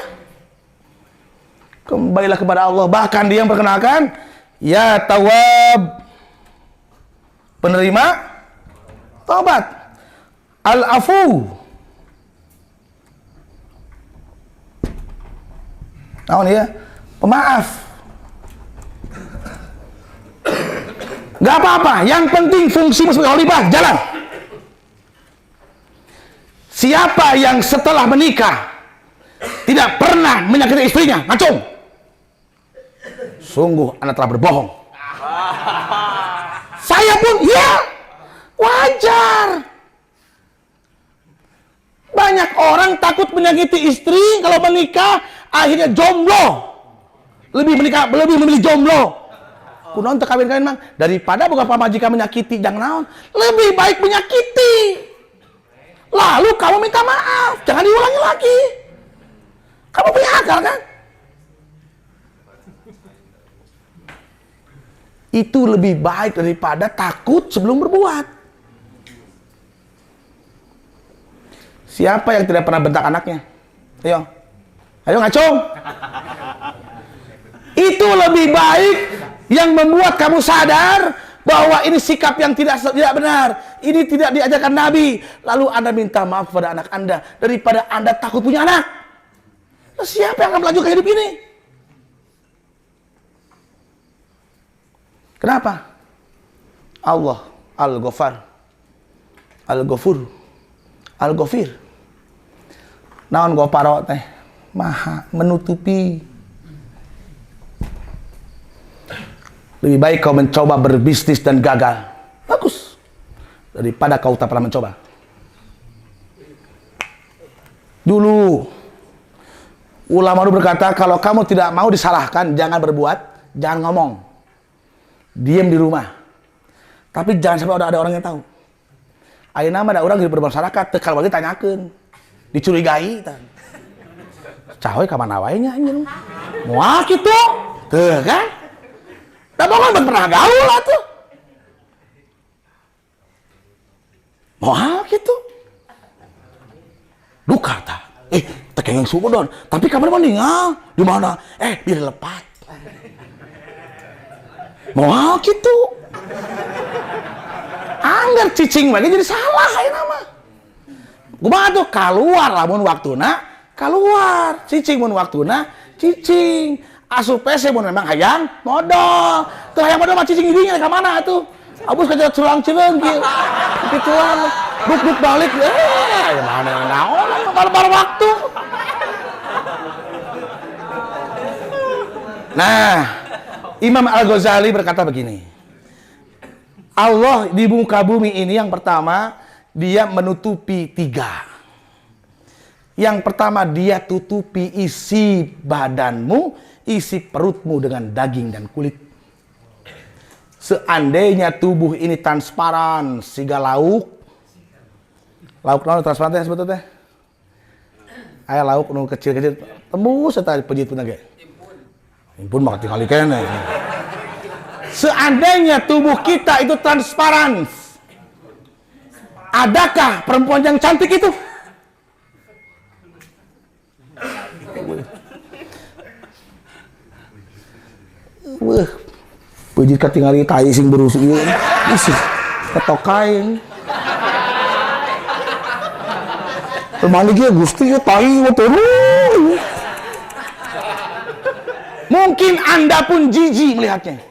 Kembalilah kepada Allah. Bahkan dia yang perkenalkan, ya Tawwab, penerima taubat, Al-Afu, naon ya, pemaaf. Gak apa-apa, yang penting fungsi sebagai khalifah jalan. Siapa yang setelah menikah tidak pernah menyakiti istrinya, ngacung, sungguh Anda telah berbohong. Saya pun, ya, wajar. Banyak orang takut menyakiti istri kalau menikah, akhirnya jomblo. Lebih memilih jomblo. Kunaon teu kawin-kawin mang, daripada boga pamajikan menyakiti, jangan naon. Lebih baik menyakiti. Lalu kamu minta maaf, jangan diulangi lagi. Kamu punya akal kan? Itu lebih baik daripada takut sebelum berbuat. Siapa yang tidak pernah bentak anaknya? Ayo ngacung. Itu lebih baik, yang membuat kamu sadar bahwa ini sikap yang tidak benar. Ini tidak diajarkan Nabi. Lalu Anda minta maaf kepada anak Anda daripada Anda takut punya anak. Nah, siapa yang akan melanjutkan hidup ini? Kenapa? Allah Al-Ghafar, Al-Ghafur, Al-Ghafir. Naon Ghafaro teh? Maha menutupi. Lebih baik kau mencoba berbisnis dan gagal. Bagus. Daripada kau tak pernah mencoba. Dulu ulama dulu berkata, kalau kamu tidak mau disalahkan, jangan berbuat, jangan ngomong. Diam di rumah. Tapi jangan sampai ada orang yang tahu. Ayeuna mah ada orang di bermasyarakat, teu kalau lagi tanyakeun. Dicurigai tah. Cahoy ka mana wae nya anjeun. Moal kitu. Teu kan? Da bohong pernah gaul atuh. Moal kitu. Duka tah. Tekeng sumudon, tapi kabar meninggal. Di mana? Di lepat. Moal kitu. Angger cicing lagi jadi salah ayeuna mah. Kumaha tuh kaluar lamun waktuna, kaluar. Cicing mun waktuna, cicing. Asup PC mun memang hayang modal. Teu hayang modal mah cicing didinya ka mana atuh? Abus ka culang cileung kieu. Kituan buk balik. Mana naon bar waktu. Nah, Imam Al-Ghazali berkata begini. Allah di muka bumi ini yang pertama, dia menutupi 3. Yang pertama, dia tutupi isi badanmu, isi perutmu dengan daging dan kulit. Seandainya tubuh ini transparan, siga lauk naon transparan teh sebetulnya? Aya lauk nu kecil-kecil, tembus eta pejit pun ge. Impun mah tinggal keneh. Seandainya tubuh kita itu transparan, adakah perempuan yang cantik itu? Wah, pujit katingali tai sing berusuk ieu. Isih ketokain. Temani dia Gusti ya tai turun. Mungkin Anda pun jijik melihatnya.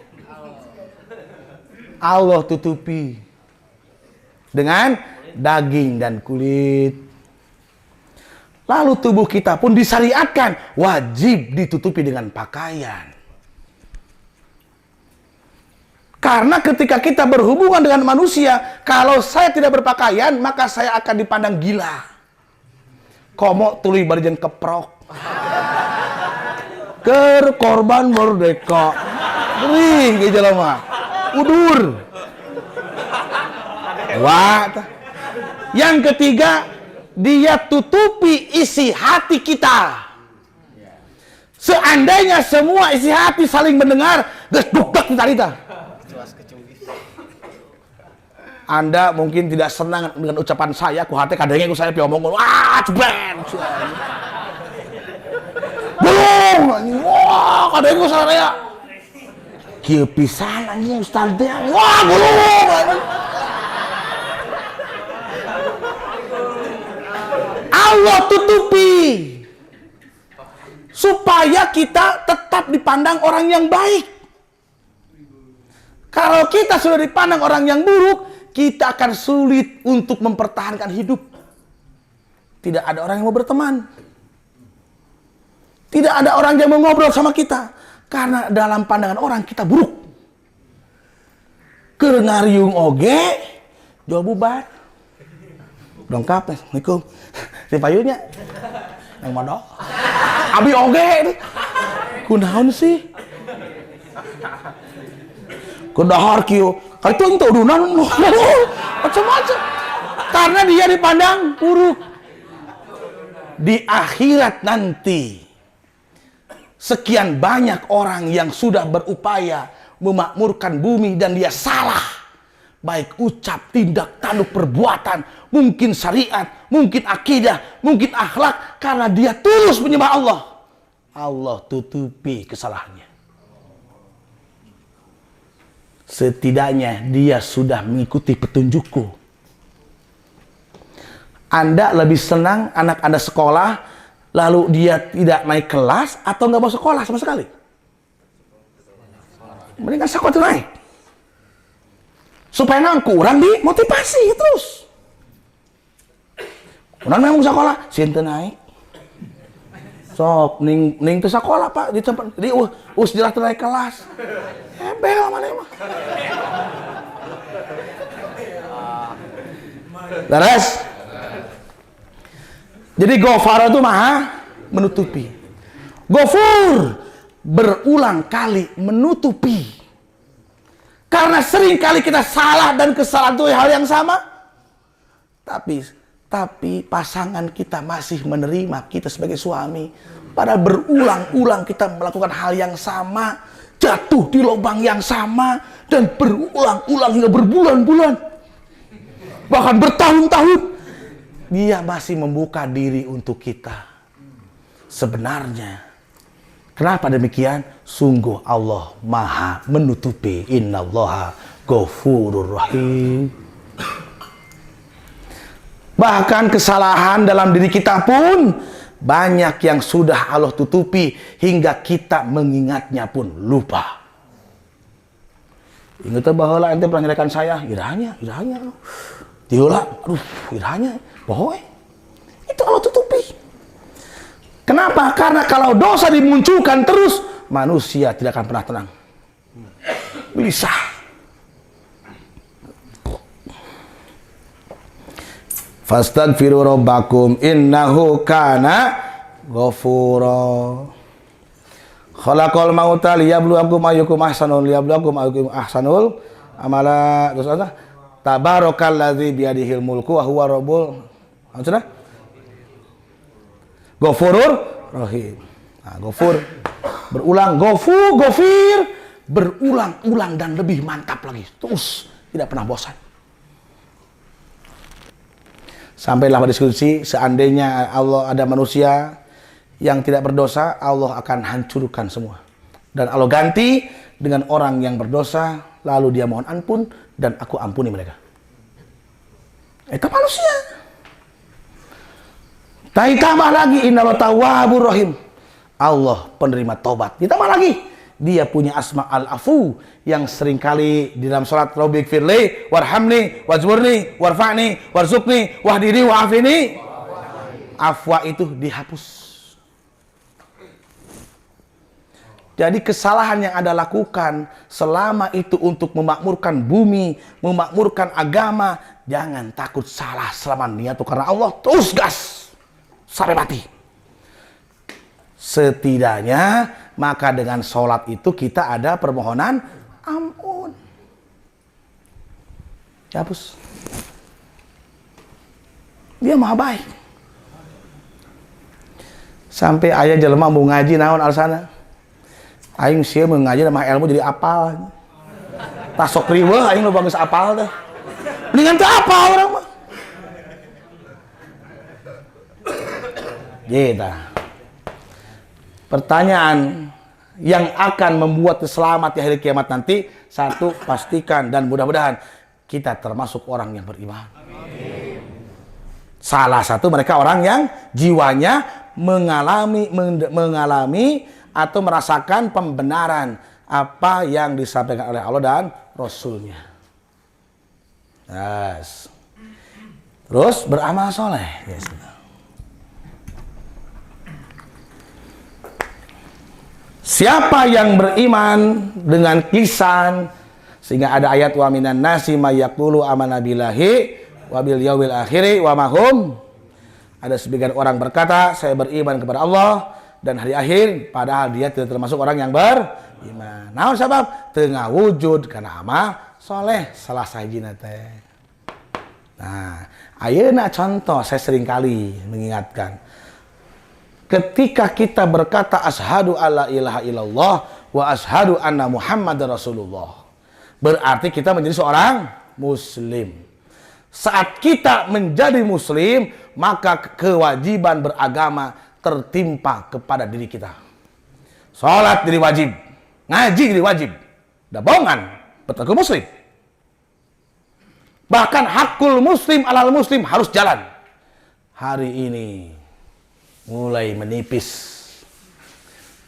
Allah tutupi dengan daging dan kulit. Lalu tubuh kita pun disyariatkan wajib ditutupi dengan pakaian. Karena ketika kita berhubungan dengan manusia, kalau saya tidak berpakaian, maka saya akan dipandang gila. Komo tuluy barjen keprok. Ker korban merdeka. Gering ge jelema. Udur. Wah. Yang ketiga, dia tutupi isi hati kita. Seandainya semua isi hati saling mendengar, geus dugdak kita. Anda mungkin tidak senang dengan ucapan saya, ku hati kadangnya ku saya piomong, wah jebret. Belum, wah kadangnya ku saya. Kieu pisan anjing Ustaz teh. Wah, belum. Allah tutupi supaya kita tetap dipandang orang yang baik. Kalau kita sudah dipandang orang yang buruk, kita akan sulit untuk mempertahankan hidup. Tidak ada orang yang mau berteman. Tidak ada orang yang mau ngobrol sama kita. Karena dalam pandangan orang kita buruk. Keur ngariung oge, jual bubar. Dongkap, Assalamualaikum. Di payunya. Yang modal. Abi oge. Kunaon sih? Kedahar kieu. Itu ente udunan macam-macam. Karena dia dipandang buruk. Di akhirat nanti, sekian banyak orang yang sudah berupaya memakmurkan bumi dan dia salah. Baik ucap, tindak, tanduk, perbuatan, mungkin syariat, mungkin akidah, mungkin akhlak, karena dia tulus menyembah Allah. Allah tutupi kesalahannya. Setidaknya dia sudah mengikuti petunjukku. Anda lebih senang anak Anda sekolah, lalu dia tidak naik kelas atau nggak mau sekolah sama sekali? Mendingan sekolah itu naik. Supaya nang kurang dimotivasi terus. Kurang memang sekolah, sinten naik. Sok ning teu sekolah Pak di tempat di us jelas naik kelas. Hebel mana mah. Laras. Jadi Ghafar itu maha menutupi. Ghafur berulang kali menutupi. Karena sering kali kita salah dan kesalahan itu hal yang sama. Tapi pasangan kita masih menerima kita sebagai suami. Padahal berulang-ulang kita melakukan hal yang sama, jatuh di lubang yang sama, dan berulang-ulang hingga berbulan-bulan, bahkan bertahun-tahun, dia masih membuka diri untuk kita. Sebenarnya, kenapa demikian? Sungguh Allah maha menutupi. Innallaha ghafurur rahim. Bahkan kesalahan dalam diri kita pun banyak yang sudah Allah tutupi hingga kita mengingatnya pun lupa. Ingat bahwa ente pernah nyelekan saya, irahnya. Diulah, irahnya, bohong. Itu Allah tutupi. Kenapa? Karena kalau dosa dimunculkan terus, manusia tidak akan pernah tenang. Bisa. Fastaghfiru rabbakum innahu kana ghafura. Khalaqal mauta liyabluwakum ayyukum ahsanul ahsanul amala. Terus apa? Tabarakalladzi biyadihil mulku wa huwa rabbul. Maksudnya? Ghafurur rahim. Nah, ghafur berulang, ghafur, ghafir, berulang-ulang dan lebih mantap lagi. Terus tidak pernah bosan. Sampailah berdiskusi, seandainya Allah ada manusia yang tidak berdosa, Allah akan hancurkan semua. Dan Allah ganti dengan orang yang berdosa, lalu dia mohon ampun dan aku ampuni mereka. Itu manusia. Ditambah lagi, innallaha tawwabur rahim. Allah penerima tobat. Ditambah lagi, dia punya asma al-afu yang seringkali di dalam salat Rabbi firli warhamni wajburni warfa'ni warzuqni wahdini wa'afini. Afwa itu dihapus. Jadi kesalahan yang Anda lakukan selama itu untuk memakmurkan bumi, memakmurkan agama, jangan takut salah selama niat itu karena Allah, terus gas sampai mati. Setidaknya maka dengan sholat itu kita ada permohonan ampun. Dihapus. Dia maha baik. Sampai ayah jelema mau ngaji naon alasana. Aing sieun mau ngaji mah ilmu jadi apal. Tah sok riweuh aing lo bagus apal teh. Mendingan teu apal orang mah. Gitu. Pertanyaan yang akan membuat selamat di hari kiamat nanti, satu, pastikan dan mudah-mudahan kita termasuk orang yang beriman. Amin. Salah satu mereka orang yang jiwanya mengalami atau merasakan pembenaran apa yang disampaikan oleh Allah dan Rasulnya. Yes. Terus beramal soleh. Yes. Siapa yang beriman dengan lisan, sehingga ada ayat wa minan nasi may yaqulu amanna billahi wa bil yaumil akhir wa ma hum. Ada sebagian orang berkata saya beriman kepada Allah dan hari akhir, padahal dia tidak termasuk orang yang beriman. Naon sabab? Tengah wujud karena amal soleh salah sahijina teh. Nah, ayeuna contoh saya sering kali mengingatkan. Ketika kita berkata asyhadu alla ilaha illallah wa asyhadu anna Muhammadar Rasulullah, berarti kita menjadi seorang muslim. Saat kita menjadi muslim, maka kewajiban beragama tertimpa kepada diri kita. Salat jadi wajib, ngaji jadi wajib. Da bohongan, betul muslim. Bahkan hakul muslim alal muslim harus jalan. Hari ini mulai menipis,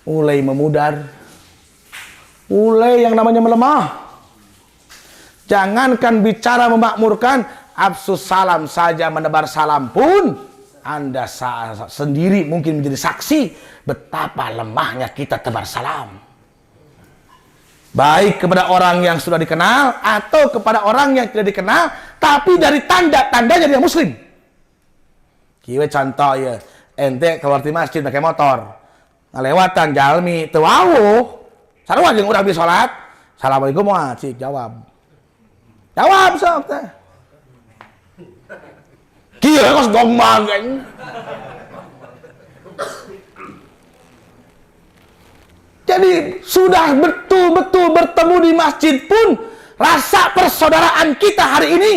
mulai memudar, mulai yang namanya melemah. Jangankan bicara memakmurkan, absus salam saja, menebar salam pun Anda sendiri mungkin menjadi saksi betapa lemahnya kita tebar salam. Baik kepada orang yang sudah dikenal atau kepada orang yang tidak dikenal, tapi dari tanda-tandanya dia muslim. Kieu contoh ya. Ente keluar di masjid pakai motor, ngalewatan jalmi teu wawuh, sarua jeung urang di salat, assalamualaikum moal cik jawab sok teh. Kieu kos gombang geng. Jadi sudah betul-betul bertemu di masjid pun rasa persaudaraan kita hari ini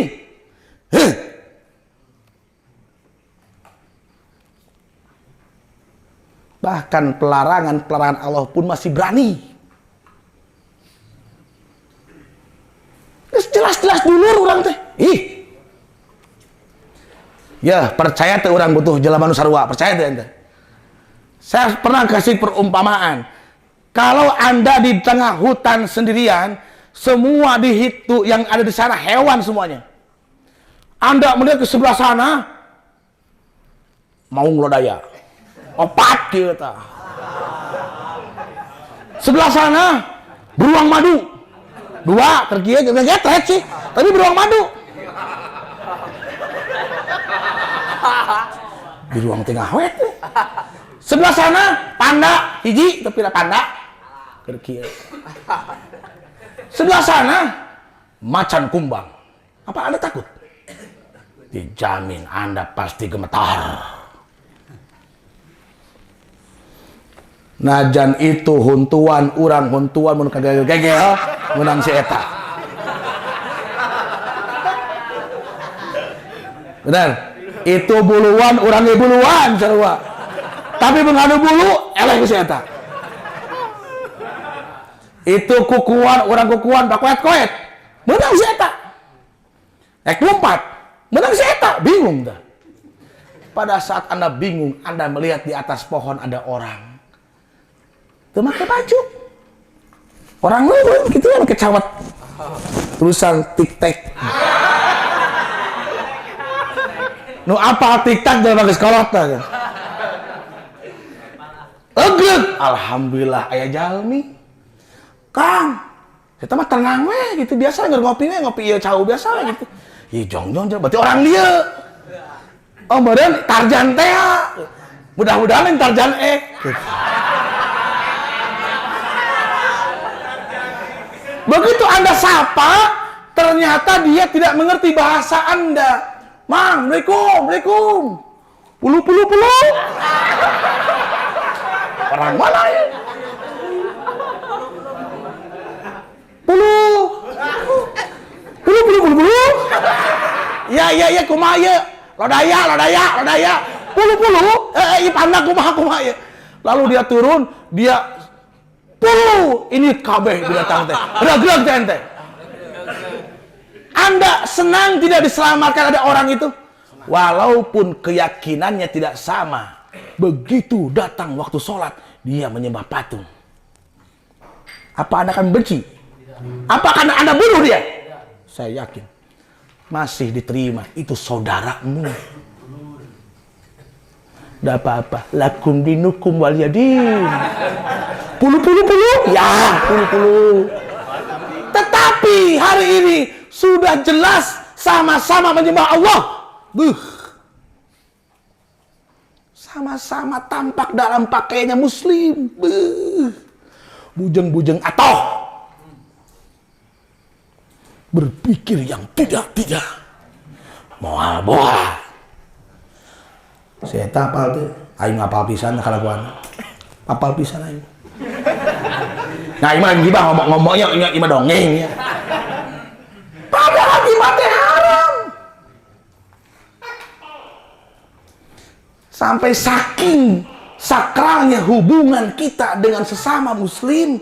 bahkan pelarangan Allah pun masih berani. Jelas-jelas dulu orang teh. Ya, percaya teh orang butuh jelema nu sarua, percaya teh ente. Saya pernah kasih perumpamaan. Kalau Anda di tengah hutan sendirian, semua dihitu yang ada di sana hewan semuanya. Anda melihat ke sebelah sana, mau ngelodaya. Opat kita. Sebelah sana beruang madu. Dua terkieu geget sih, tapi beruang madu. Di ruang tengah wet. Sebelah sana panda hiji tapi ada panda. Terkieu. Sebelah sana macan kumbang. Apa Anda takut? Dijamin Anda pasti gemetar. Najan itu huntuan urang huntuan mun kagegel menang si eta. Benar. Itu buluan urang ge buluan sarua. Tapi mengadu bulu eleh si eta. Itu kukuan urang kukuan bakoet-koet menang si eta. Lompat menang si eta, bingung dah. Pada saat Anda bingung, Anda melihat di atas pohon ada orang teu make baju. Orang lain gitu ya, pakai cawat. Tulisan tik-tek. Nu apa tik-tak jangan pakai sekolot tah. Egeut, alhamdulillah aya jalmi. Kang, kita mah tenang we gitu, biasa ngeur ngopi we, ngopi ieu cau biasa we gitu. Ih jong berarti orang dia. Oh, badan Tarjan teh. Mudah-mudahan yang Tarjan Begitu Anda sapa, ternyata dia tidak mengerti bahasa Anda. Mang, Assalamualaikum. Pulu. Orang mana ya? Pulu. Ya, kumaha ya? Lodaya. Pulu. Pandang kumaha ya. Lalu dia turun, dia pulu. Ini kabeh binatang teh. Gerak teh. Anda senang tidak diselamatkan ada orang itu? Walaupun keyakinannya tidak sama. Begitu datang waktu sholat, dia menyembah patung. Apa Anda akan benci? Apa akan Anda bunuh dia? Saya yakin. Masih diterima. Itu saudaramu. Tidak apa-apa. Lakum dinukum waliyadin. Pulu. Ya, pulu. Tetapi hari ini sudah jelas sama-sama menyembah Allah. Sama-sama tampak dalam pakaiannya muslim. Bujeng-bujeng atoh. Berpikir yang tidak. Moal boha. Saya tapal tuh. Aing ngapal pisan kalakuan. Apal pisan aing. Nah, imah gibah ngomongnya imah dongeng ya. Padahal gibah teh haram. Sampai saking sakralnya hubungan kita dengan sesama muslim,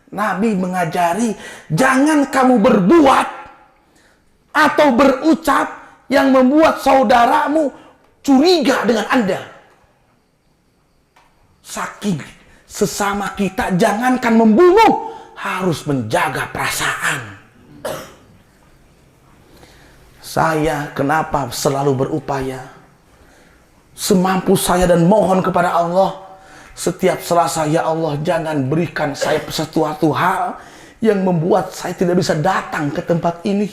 Nabi mengajari jangan kamu berbuat atau berucap yang membuat saudaramu curiga dengan Anda. Saking sesama kita jangankan membunuh, harus menjaga perasaan. Saya kenapa selalu berupaya semampu saya dan mohon kepada Allah setiap Selasa, ya Allah jangan berikan saya sesuatu hal yang membuat saya tidak bisa datang ke tempat ini.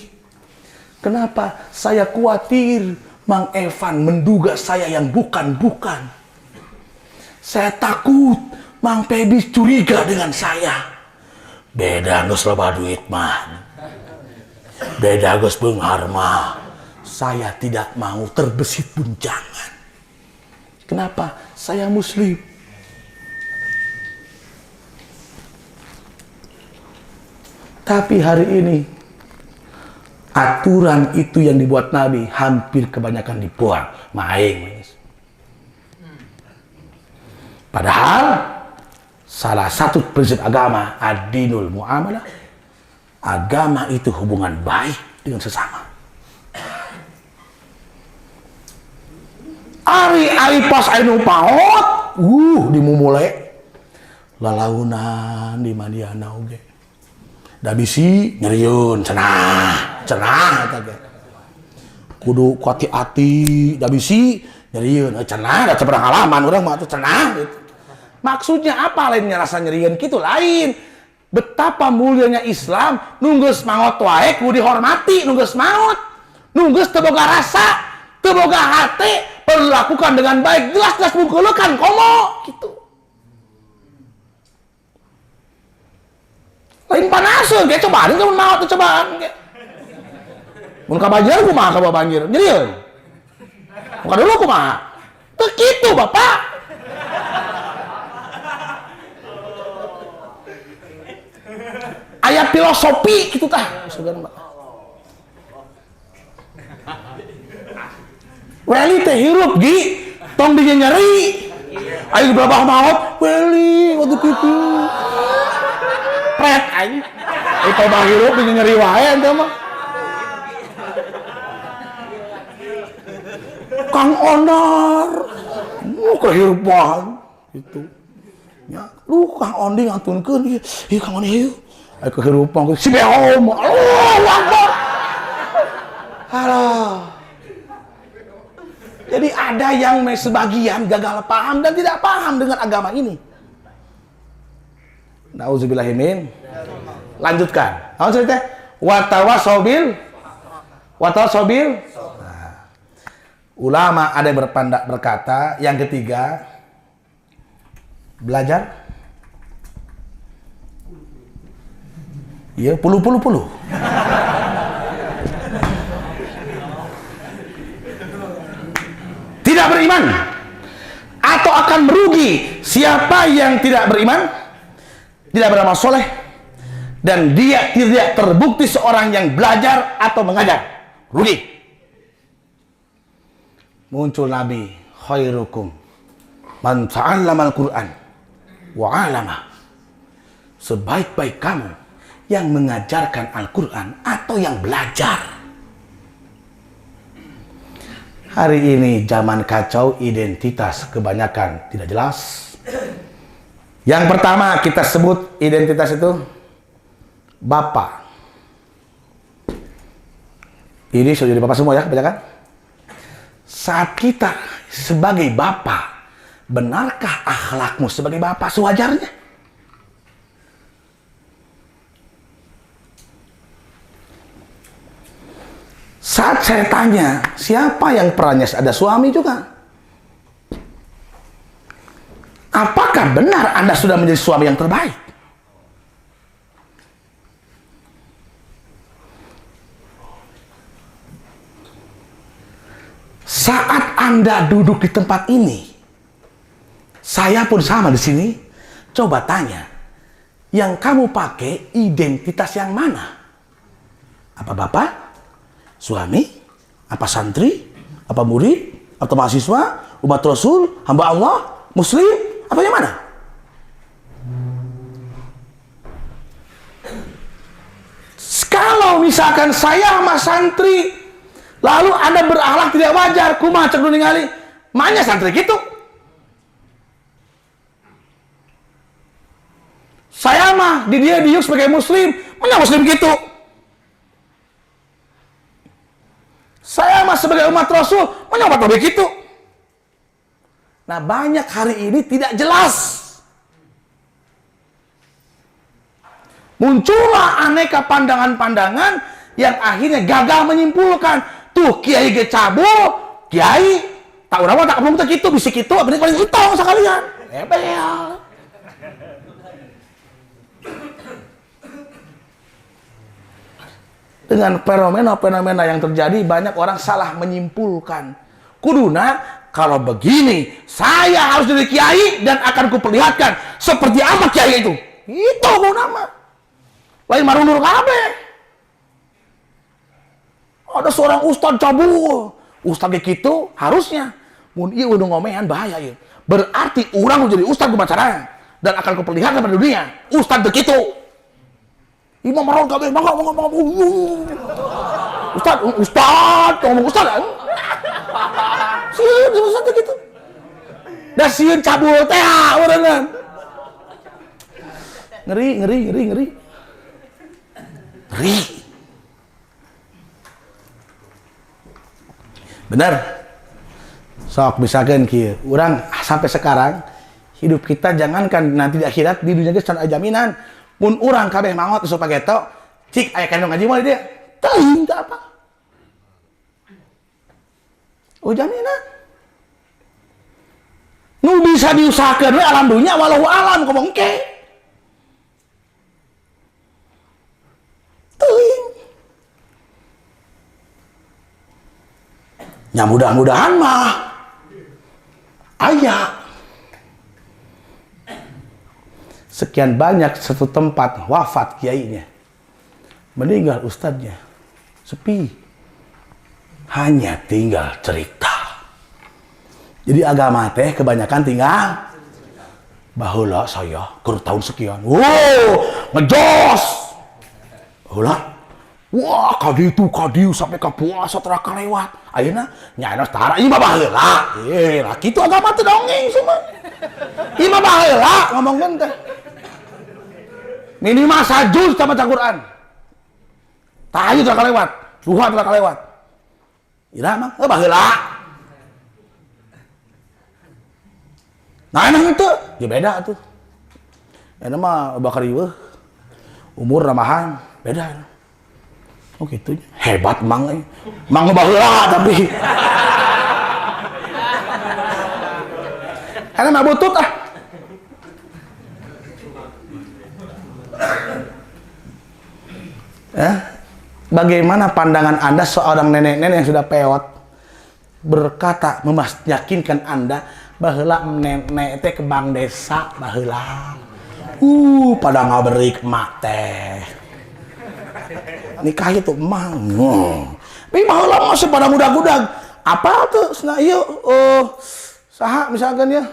Kenapa? Saya khawatir Mang Evan menduga saya yang bukan-bukan. Saya takut Mang Pebis curiga dengan saya. Beda geus loba duit mah. Beda geus beunghar mah. Saya tidak mau terbesit guncangan. Kenapa? Saya muslim. Tapi hari ini aturan itu yang dibuat Nabi hampir kebanyakan dibuang. Maing. Padahal salah satu prinsip agama ad-dinul muamalah, agama itu hubungan baik dengan sesama. Ari pas anu paot, dimumule lalaunan di mandiana oge. Da bisi nyerieun cenah eta ge. Kudu ku hati-hati, da bisi nyerieun cenah, da seberang halaman urang mah atuh cenah gitu. Maksudnya apa lainnya rasa nyerieun kitu lain. Betapa mulianya Islam, nunggeus maot wae kudu dihormati, nunggeus maot. Nunggeus teu boga rasa, teu boga hate, perlu lakukan dengan baik, jelas-jelas mungkeulekan komo gitu. Lain panaseun ge cobaan ke mun maot cobaan ge. Mun ka banjir kumaha ka banjir? Nyerieun. Muka dulu kumaha? Teu kitu Bapak. aya filosofi gitu tah. Sebenarnya. Weli teh hirup gi, tong dinya nyeri. Ayo berapa maot, weli waktu gitu. Pret aing. Kalau bang hirup dinya nyeri wae ente mah. Kang Onar, kehirupan itu. Ya, lu Kang Ondi ngantunkeun ieu. Ieu Kang Ondi ieu. Aya kehirupan si Beom. Allahu Akbar. Halah. Jadi ada yang sebagian gagal paham dan tidak paham dengan agama ini. Nauzubillahimin. Lanjutkan. Apa cerita? Watawasobil. Nah, ulama ada yang berkata, yang ketiga, belajar. Iya, puluh. Tidak beriman atau akan merugi siapa yang tidak beriman, tidak beramal soleh, dan dia tidak terbukti seorang yang belajar atau mengajar, rugi. Muncul Nabi, khairukum man ta'allama al-Qur'an wa 'alama. Sebaik-baik kamu yang mengajarkan Al-Qur'an atau yang belajar. Hari ini zaman kacau, identitas kebanyakan tidak jelas. Yang pertama kita sebut identitas itu Bapak. Ini sudah jadi Bapak semua ya, kebanyakan. Saat kita sebagai Bapak, benarkah akhlakmu sebagai Bapak sewajarnya? Saat saya tanya, siapa yang perannya ada suami juga? Apakah benar Anda sudah menjadi suami yang terbaik? Saat Anda duduk di tempat ini, saya pun sama di sini. Coba tanya, yang kamu pakai identitas yang mana? Apa Bapak? Suami, apa santri, apa murid, atau mahasiswa, umat Rasul, hamba Allah, Muslim, apa yang mana? Kalau misalkan saya sama santri, lalu Anda berakhlak tidak wajar, kumaha cek ningali, mana santri gitu? Saya mah di dia diuk sebagai Muslim, mana Muslim gitu? Saya mah sebagai umat Rasul, mana umat Nabi gitu? Nah, banyak hari ini tidak jelas. Muncullah aneka pandangan-pandangan yang akhirnya gagal menyimpulkan. Tuh, kiai ge cabul, kiai tak urang tak ngomong gitu, bisik itu, abdi paling utong sekalian. Ebel. Dengan fenomena-fenomena yang terjadi, banyak orang salah menyimpulkan. Kuduna, kalau begini, saya harus jadi kiai dan akan kuperlihatkan seperti apa kiai itu. Itu nama. Lain marunur kabe. Ada seorang ustad cabul. Ustad kayak gitu, harusnya. Mun ieu udah ngomehan bahaya ya. Berarti orang jadi ustad kumacara dan akan kuperlihatkan pada dunia. Ustad begitu. Imam marun kabeh mangga. Ustad, ngomong ustad. Sieun ustad gitu. Da sieun cabul teh urang. Ngeri. Benar. Sok misalkan kieu, urang sampai sekarang hidup kita jangankan nanti di akhirat, di dunia geus can aya jaminan. Mun urang kabeh mangot isu pageto, cik aya kandung ngaji moal dia. Teuing teh apa? Oh jaminan. Nu bisa diusahakeun we alam dunya walau alam ngomong engke. Teuing. Ya mudah-mudahan mah aya. Sekian banyak satu tempat wafat kiainya. Meninggal ustadznya, sepi. Hanya tinggal cerita. Jadi agama teh kebanyakan tinggal baheula saya keur tahun sekian. Wow, ngejos. Baheula. Wah, kadiu sampai ke puasa teu kalewat. Ayeuna nyaana tara ieu mah baheula. Lah kitu agama teh dongeng semua. Ieu mah baheula ngomongkeun teh. Minimal sajuz sama baca Quran. Tahajud teu kalewat, duha teu kalewat. Ira mah baheula. Nah emang itu, ya beda tuh. Ini mah bakar ieu umur namahan beda. Oh gitu, hebat mang, mang baheula tapi. Karena mah butut ah. Bagaimana pandangan Anda seorang nenek-nenek yang sudah peot berkata meyakinkan Anda baheula nenek teh ke bank desa baheula. Pada ngaberik emak teh. Nikah itu emang. Tapi baheula masih pada muda-muda. Apa tuh cenah ieu saha misalkan ya.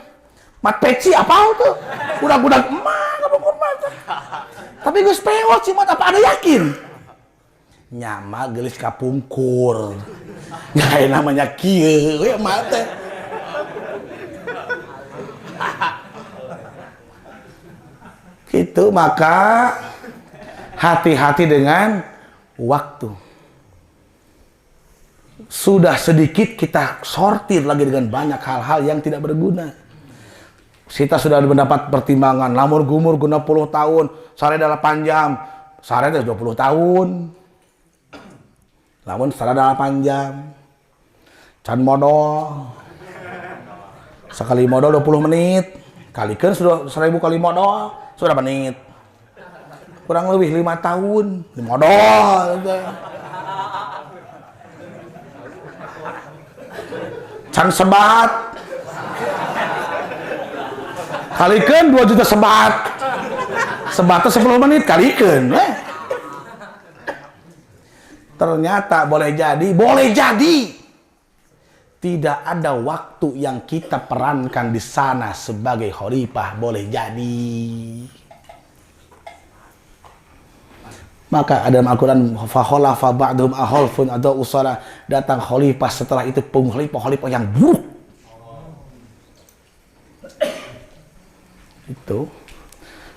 Mat peci apa tuh? Budak-budak emang ngabungkur mah teh. Tapi geus peot sih mat apa ada yakin? Nyama gelis kapungkur. Ya namanya kieu we emak teh. Gitu, maka hati-hati dengan waktu. Sudah sedikit kita sortir lagi dengan banyak hal-hal yang tidak berguna. Kita sudah mendapat pertimbangan lamun gumur guna 10 tahun, sare 8 jam, sare 20 tahun. Lamun sare 8 jam. Can modal. Sekali modal 20 menit. Kalikeun sudah 1000 kali modal. Sudah menit. Kurang lebih 5 tahun modal. Can sebat. Kalikeun 2 juta sebat. Sebatnya 10 menit kalikeun. Ternyata boleh jadi tidak ada waktu yang kita perankan di sana sebagai khalifah, boleh jadi. Maka ada dalam Al-Quran fa khalafa ba'dhum ahalfun atau usara, datang khalifah setelah itu khalifah yang buruk. Itu.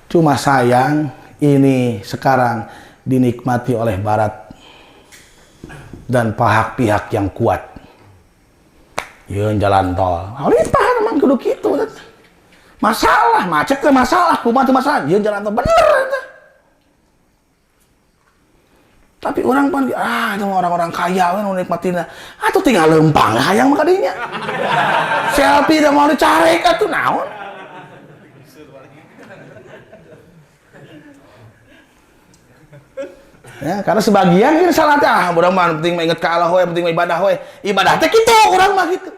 Cuma sayang ini sekarang dinikmati oleh barat dan pihak-pihak yang kuat. Yeun jalan tol. Khalifah memang kudu kitu. Masalah, macet ke masalah, kumaha teu masalah. Yeun jalan tol bener. Tapi orang pun itu orang-orang kaya we nu nikmatina. Atuh tinggal lempang hayang mah kadinya. Selfie da mau dicarek atuh naon. Ya, karena sebagian ini salah teh budak mah penting inget ka Allah we, penting ibadah we. Ibadah teh kitu urang mah gitu.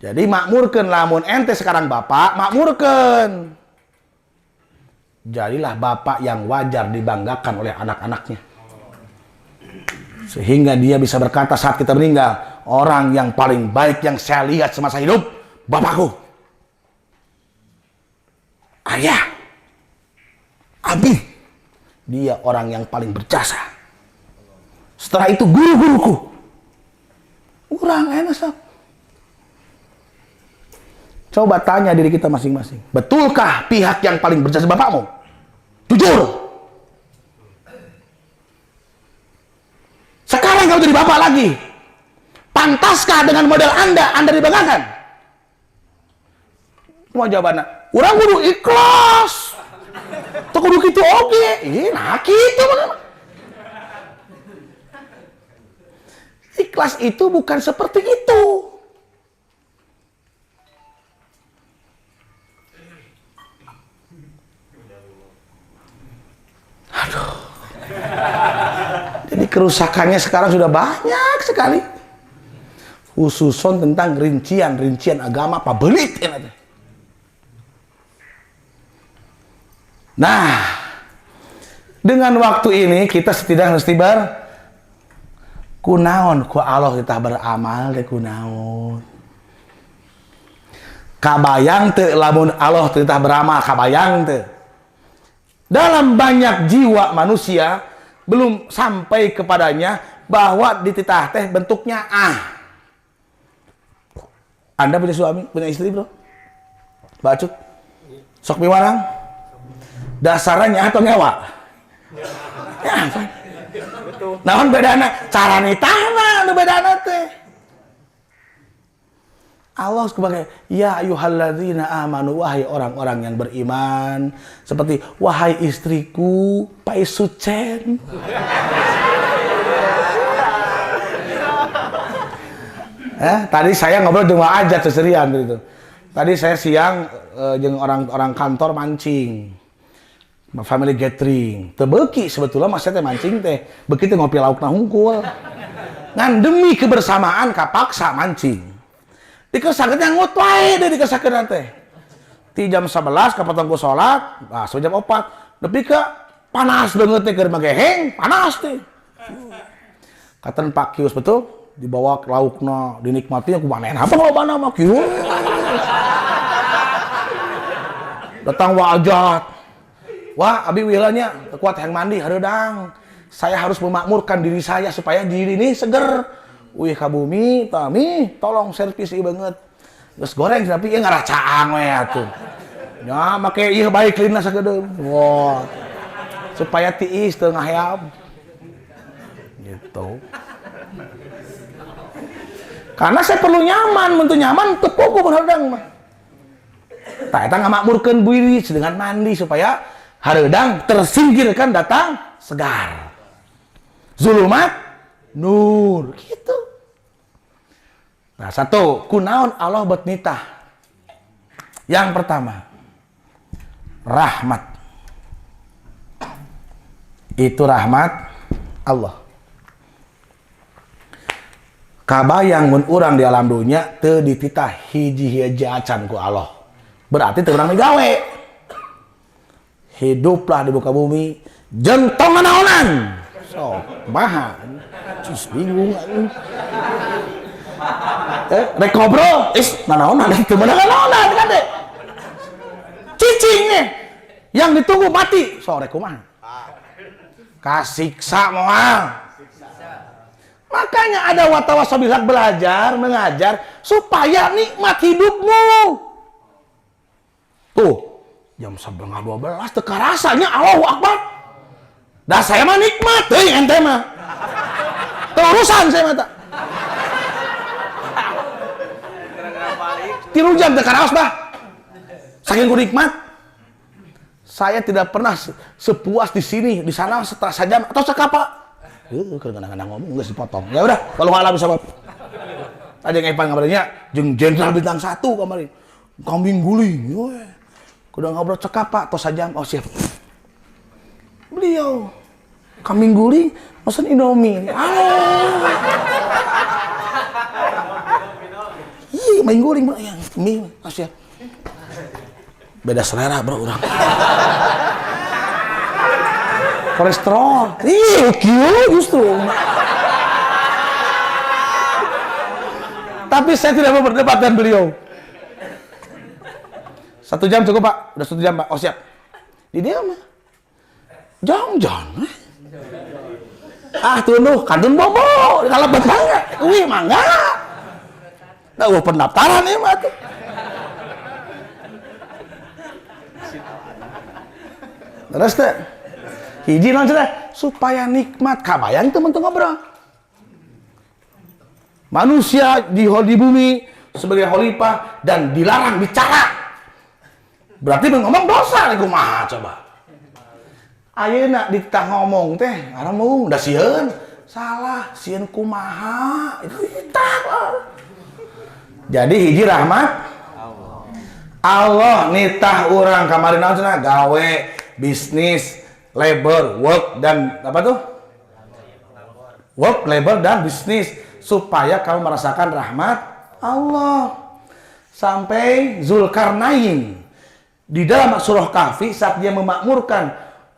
Jadi makmurkeun lamun ente sekarang bapak, makmurkeun. Jadilah bapak yang wajar dibanggakan oleh anak-anaknya. Sehingga dia bisa berkata saat kita meninggal, orang yang paling baik yang saya lihat semasa hidup, bapakku. Ayah. Abi, dia orang yang paling berjasa. Setelah itu guru-guruku. Urang enak sab. Coba tanya diri kita masing-masing. Betulkah pihak yang paling berjasa bapakmu? Jujur. Sekarang kamu jadi bapak lagi. Pantaskah dengan model Anda dibanggakan? Semua jawabannya. Urang kudu ikhlas. Tuh kudu kitu oge. Nah kitu mana? Ikhlas itu bukan seperti itu. Aduh. Jadi kerusakannya sekarang sudah banyak sekali. Khususon tentang rincian agama apa belit. Nah, Dengan waktu ini kita setidaknya mesti kunaon ku Allah kita beramal deh kunaon. Kabayang teu lamun Allah kita beramal kabayang teu. Dalam banyak jiwa manusia belum sampai kepadanya bahwa di titah teh bentuknya Anda punya suami, punya istri, bro? Bacut? Sok miwarang? Dasarnya atau nyawa? Ya, naon bedana? Cara nitahna anu bedana teh. Allah sebagai ya ayyuhalladzina amanu, wahai orang-orang yang beriman, seperti wahai istriku Pai Sucen. Tadi saya ngobrol dengan aja seserian gitu. Tadi saya siang dengan orang-orang kantor mancing. Family gathering. Tebeki sebetulnya mas teh mancing teh. Begitu ngopi lauk hungkul. Ngan demi kebersamaan kapaksa mancing. Dikesakeun nyangut wae deui dikesakeun teh. Ti jam 11 kapatong ku salat, jam 4. Nepi ka panas banget teh keur mageheng, panas teh. Katen Pak Kius betul. Dibawa laukna dinikmatinya ku manehna apa lobana mah kieu. Datang wajat. Wah, abi wilanya kuat yang mandi hareudang. Saya harus memakmurkan diri saya supaya diri ini seger. Wih ka bumi, tami tolong servis ieu banget. Geus goreng tapi ieu ngaracaang we atuh. Nya make ieu bae cleanna sagedeum. Wah. Supaya tiis teu ngahayap. Gitu. Karena saya perlu nyaman, mentu nyaman teu puguh hareudang mah. Tah eta ngamakmurkeun diri dengan mandi supaya hareudang tersingkirkan datang segar. Zulumat nur gitu. Nah, satu, kunaon Allah buat nitah. Yang pertama, rahmat. Itu rahmat Allah. Kabayang mun urang di alam dunia teu dititah hiji-hiji acan ku Allah. Berarti teu urang digawe. Hiduplah di muka bumi jeung tong naonan. So, maha. Cus bingung. Rek ngobrol, nanaonan teu meunang naonan kan deh. Cicing nih. Yang ditunggu mati. So, rek kumaha? Kasiksa moal. Makanya ada watawasabilat belajar, mengajar supaya nikmat hidupmu. Tuh, jam 11:30 teka rasanya Allahu Akbar. Dah saya mah nikmat, ente mah. Terusan saya mata. Tilu jam teka raos bah. Saking ku nikmat. Saya tidak pernah sepuas di sini, di sana setengah jam atau sekapa. Kadang-kadang ngomong nggak dipotong. Ya udah, kalau nggak bisa apa. Ada yang epan kabarnya, jeung jenderal bintang 1 kemarin. Kambing guling, weh. Kudu ngobrol cekap Pak, tos sajam. Oh siap. Beliau kambing guling, mesen Indomie. Halo. Iya, main guling bro, yang mie, siap. Beda selera bro, orang. Kolesterol. Justru. Tapi saya tidak mau berdebat dengan beliau. 1 jam cukup Pak. Udah 1 jam Pak. Oh siap. Di dia mah. Jong. Tunduh. Kandun bobo. Kalau betangga. Wih mangga. Nah, pendaftaran ya mah tuh. Terus teh. Hiji naon cenah supaya nikmat kabayang teu mun teu ngobrol. Manusia di bumi sebagai khalifah dan dilarang bicara. Berarti ngomong dosa kumaha coba. Ayeuna dititah ngomong teh ngaran mung da sieun salah, sieun kumaha itu dititah. Jadi hiji rahmat Allah nitah urang kamari naon cenah gawe bisnis labor, work, dan apa tuh? Work, labor, dan bisnis supaya kamu merasakan rahmat Allah. Sampai Zulkarnain di dalam surah Kahfi saat dia memakmurkan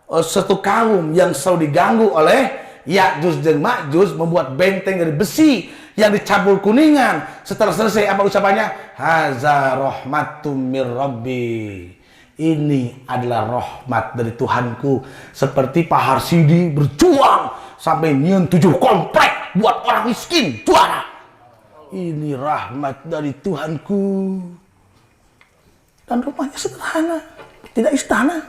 satu kaum yang selalu diganggu oleh Ya'juj dan Ma'juj, membuat benteng dari besi yang dicabul kuningan. Setelah selesai apa ucapannya? Haza rahmatum mir rabbi. Ini adalah rahmat dari Tuhanku. Seperti Pak Harsidi berjuang sampai nyiun 7 komplek buat orang miskin, juara. Ini rahmat dari Tuhanku. Dan rumahnya sederhana, tidak istana.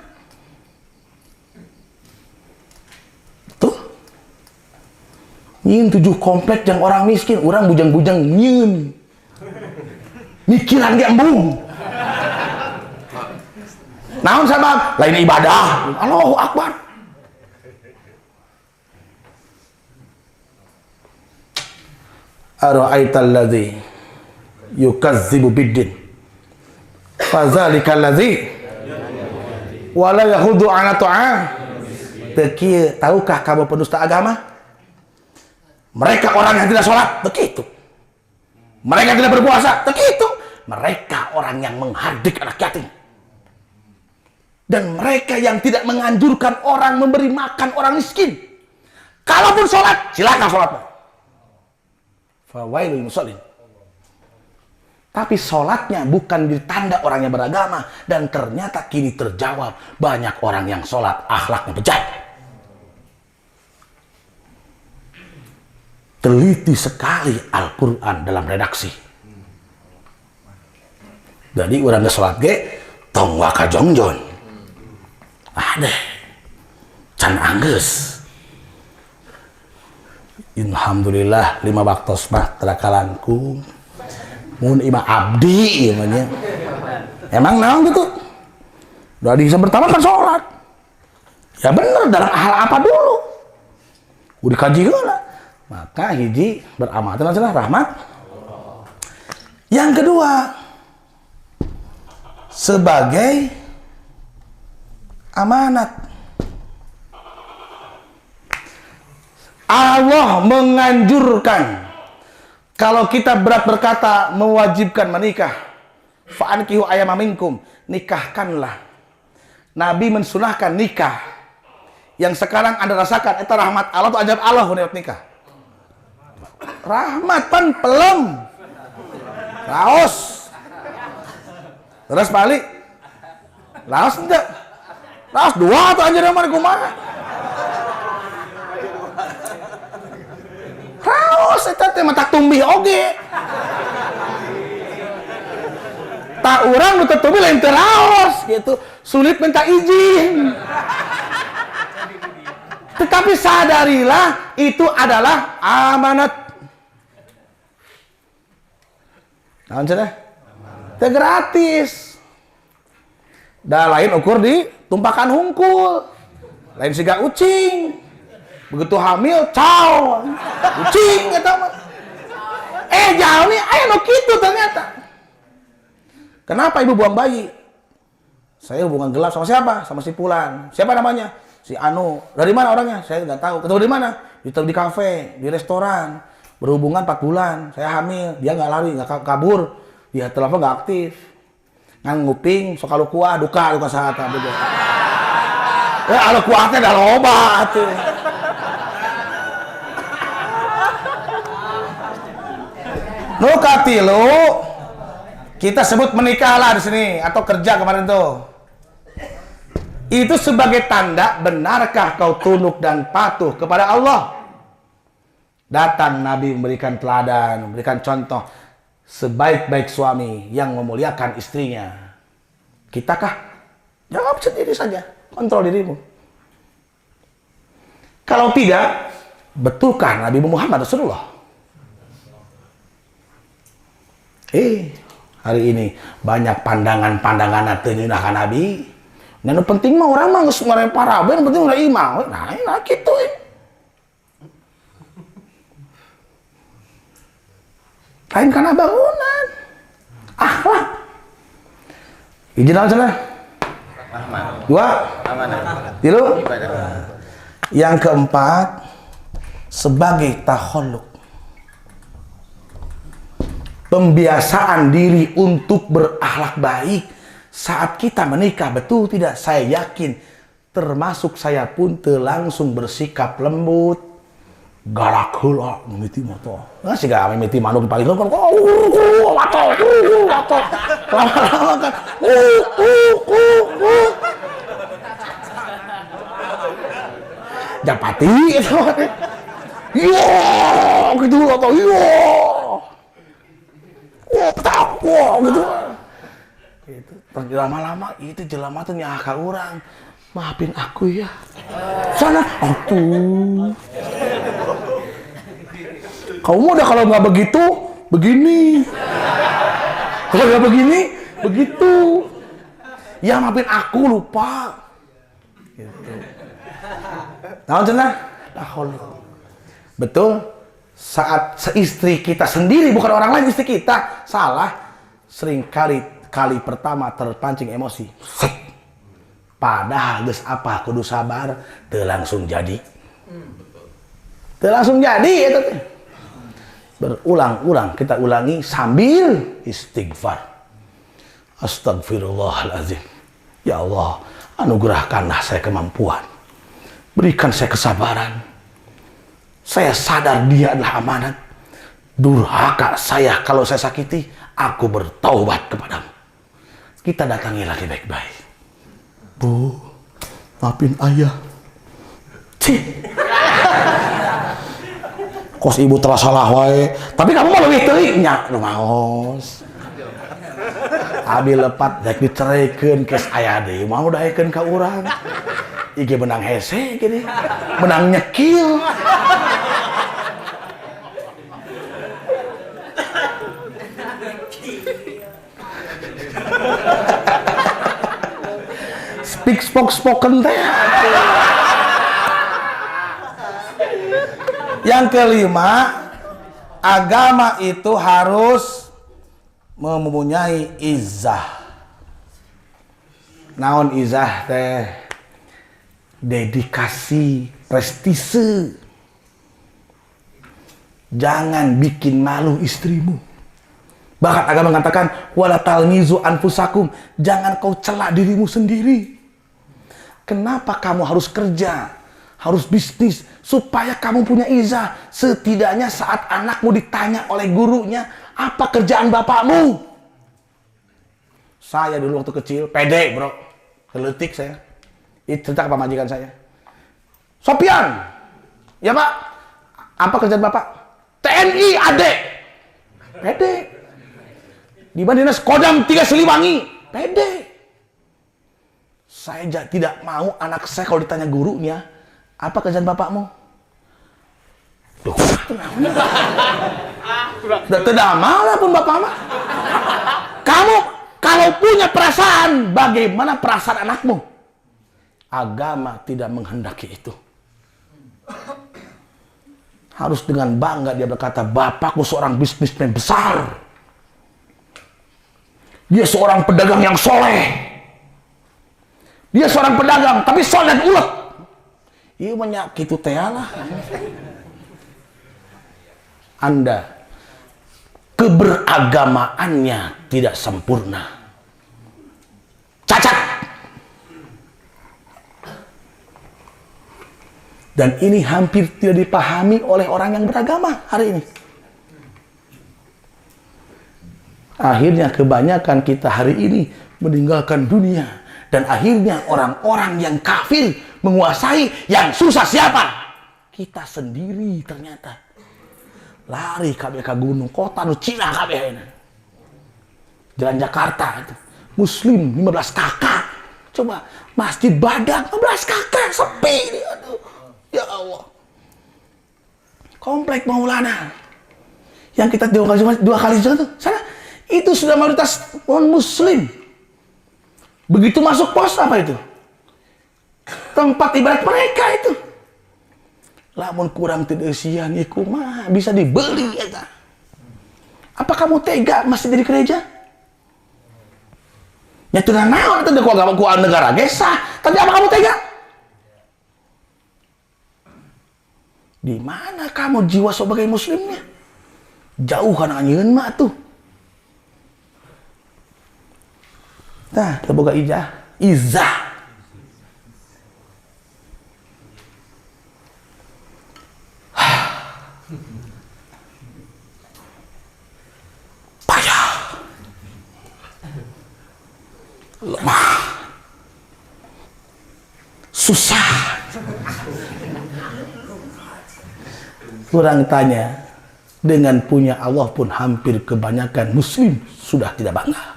Tuh. Nyiun 7 komplek yang orang miskin, orang bujang-bujang nyiun. Mikiran ge embung. Naon sabab? Lain ibadah. Allahu Akbar. Ara'aital ladzi yukazzibu biddin fadzalikal ladzi wala yahudu ala ta'am. Bekieu, tahukah kamu pendusta agama? Mereka orang yang tidak sholat, begitu. Mereka tidak berpuasa, begitu. Mereka orang yang menghardik anak yatim. Dan mereka yang tidak menganjurkan orang memberi makan orang miskin. Kalaupun sholat, silakan sholatnya. Fawailul musallin. Tapi sholatnya bukan ditanda orang yang beragama. Dan ternyata kini terjawab, banyak orang yang sholat akhlaknya bejat. Teliti sekali Al-Quran dalam redaksi. Jadi orang sholat ge tong waka jongjon. Ada can anggeus. Alhamdulillah 5 waktos mah terakalanku. Mun imah abdi ieu mah. Emang naon gitu? Udah di pertama kan sholat. Ya bener, dalam hal apa dulu? Udah kaji heula. Maka hiji beramatan adalah rahmat. Yang kedua, sebagai amanat. Allah menganjurkan kalau kita berat berkata mewajibkan menikah, fa'ankihu ayyama minkum, nikahkanlah. Nabi mensunahkan nikah. Yang sekarang Anda rasakan itu rahmat Allah atau ajab Allah untuk nikah? Rahmat pan pelem. Raos. Terus balik. Raos enggak? Raos 2 atau anjir mana kumaha? Raos eta teh mata tumbih oge. Tak urang nu tumbih lain teh raos gitu. Sulit minta izin. Tetapi sadarilah itu adalah amanat. Naon cenah? Teh gratis. Da lain ukur di tumpakan hungkul. Lain siga ucing. Begitu hamil, caw. Ucing eta mah. Jauh nih aya nu kitu ternyata. Kenapa ibu buang bayi? Saya hubungan gelap sama siapa? Sama si Pulan. Siapa namanya? Si Anu. Dari mana orangnya? Saya nggak tahu. Ketemu di mana? Di kafe, di restoran. Berhubungan 4 bulan. Saya hamil. Dia nggak lari, nggak kabur. Dia telepon nggak aktif. Ngan nguping, sok kalau kuah, duka saat apa gitu. Kalau kuahnya dah loba atuh. Nu katilu, kita sebut menikahlah di sini atau kerja kemarin tuh. Itu sebagai tanda benarkah kau tunduk dan patuh kepada Allah. Datang Nabi memberikan teladan, memberikan contoh sebaik-baik suami yang memuliakan istrinya. Kitakah? Jawab sendiri saja, kontrol dirimu. Kalau tidak, betulkah Nabi Muhammad Rasulullah? Hari ini banyak pandangan-pandangan teu nyunahkan Nabi. Yang penting mah orang mah geus mare paraben, penting udah imah. Nah kitu. Lain kana bangunan. Akhlak. Ijinal sana. 2. Amanah. 3. Yang keempat, sebagai takhalluk. Pembiasaan diri untuk berakhlak baik saat kita menikah. Betul tidak? Saya yakin termasuk saya pun langsung bersikap lembut, galak heula mimiti moto. Nah siga mimiti manuk paling kan wato. Lama-lama kan Japati itu. Yo gitu atau yo. Gitu. Itu lama-lama itu jelema teh nyaah ka urang. Maafin aku ya. Sana atuh. Kamu udah kalau nggak begitu, begini. Kalau nggak begini, begitu. Ya maafin aku lupa. Gitu. Nah, cenah. Betul. Saat seistri kita sendiri, bukan orang lain, istri kita salah, seringkali kali pertama terpancing emosi. Padahal geus apa kudu sabar, teu langsung jadi. Teu langsung jadi eta teh. Berulang-ulang kita ulangi sambil istighfar. Astagfirullahalazim. Ya Allah, anugerahkanlah saya kemampuan. Berikan saya kesabaran. Saya sadar dia adalah amanat. Durhaka saya kalau saya sakiti, aku bertaubat kepadamu. Kita datangi lagi baik-baik. Bu, maafin ayah. Cih. Kos ibu telah salah wae. Tapi kamu mau lebih teuing nya lumaos. Abi lepat daek dicereikeun kes aya deui, mau daekeun ka urang. Ige menang hese gini. Menang nyekil. Spoken teh. Yang kelima, agama itu harus mempunyai izah. Naon izah teh? Dedikasi, prestise. Jangan bikin malu istrimu. Bahkan agama mengatakan wala talmizu anfusakum, jangan kau cela dirimu sendiri. Kenapa kamu harus kerja, harus bisnis, supaya kamu punya izah. Setidaknya saat anakmu ditanya oleh gurunya, apa kerjaan bapakmu? Saya dulu waktu kecil, pede bro, keletik saya. Itu cerita ke majikan saya. Sopian, ya pak, apa kerjaan bapak? TNI AD, pede. Di mana dinas Kodam 3 Siliwangi, pede. Saya tidak mau anak saya kalau ditanya gurunya, apa kerjaan bapakmu? Duh, tidak malah pun bapak mah. Kamu kalau punya perasaan, bagaimana perasaan anakmu? Agama tidak menghendaki itu. Harus dengan bangga dia berkata, bapakku seorang bisnismen besar. Dia seorang pedagang yang soleh. Dia seorang pedagang, tapi soleh dan ulet. Iya banyak gitu teh lah. Anda keberagamaannya tidak sempurna. Cacat. Dan ini hampir tidak dipahami oleh orang yang beragama hari ini. Akhirnya kebanyakan kita hari ini meninggalkan dunia. Dan akhirnya orang-orang yang kafir menguasai, yang susah siapa? Kita sendiri ternyata. Lari kabeh ka gunung, kota nu Cina kabeh. Jalan Jakarta itu. Muslim 15 kakak. Coba Masjid Badak 15 kakak sepi. Aduh. Ya Allah. Komplek Maulana. Yang kita dua kali jalan tuh sana. Itu sudah mayoritas non-muslim. Begitu masuk pos apa itu? Tempat ibadat mereka itu. Lamun kurang tidak sian iku mah bisa dibeli eta. Apa kamu tega masih di gereja? Ya teu naon teh ku agama ku negara gesah, tapi apa kamu tega? Di mana kamu jiwa sebagai muslimnya? Jauh kana anjeun mah tuh. Nah, kita boga izah. lemah, susah. Kurang tanya, dengan punya Allah pun hampir kebanyakan muslim sudah tidak bangga.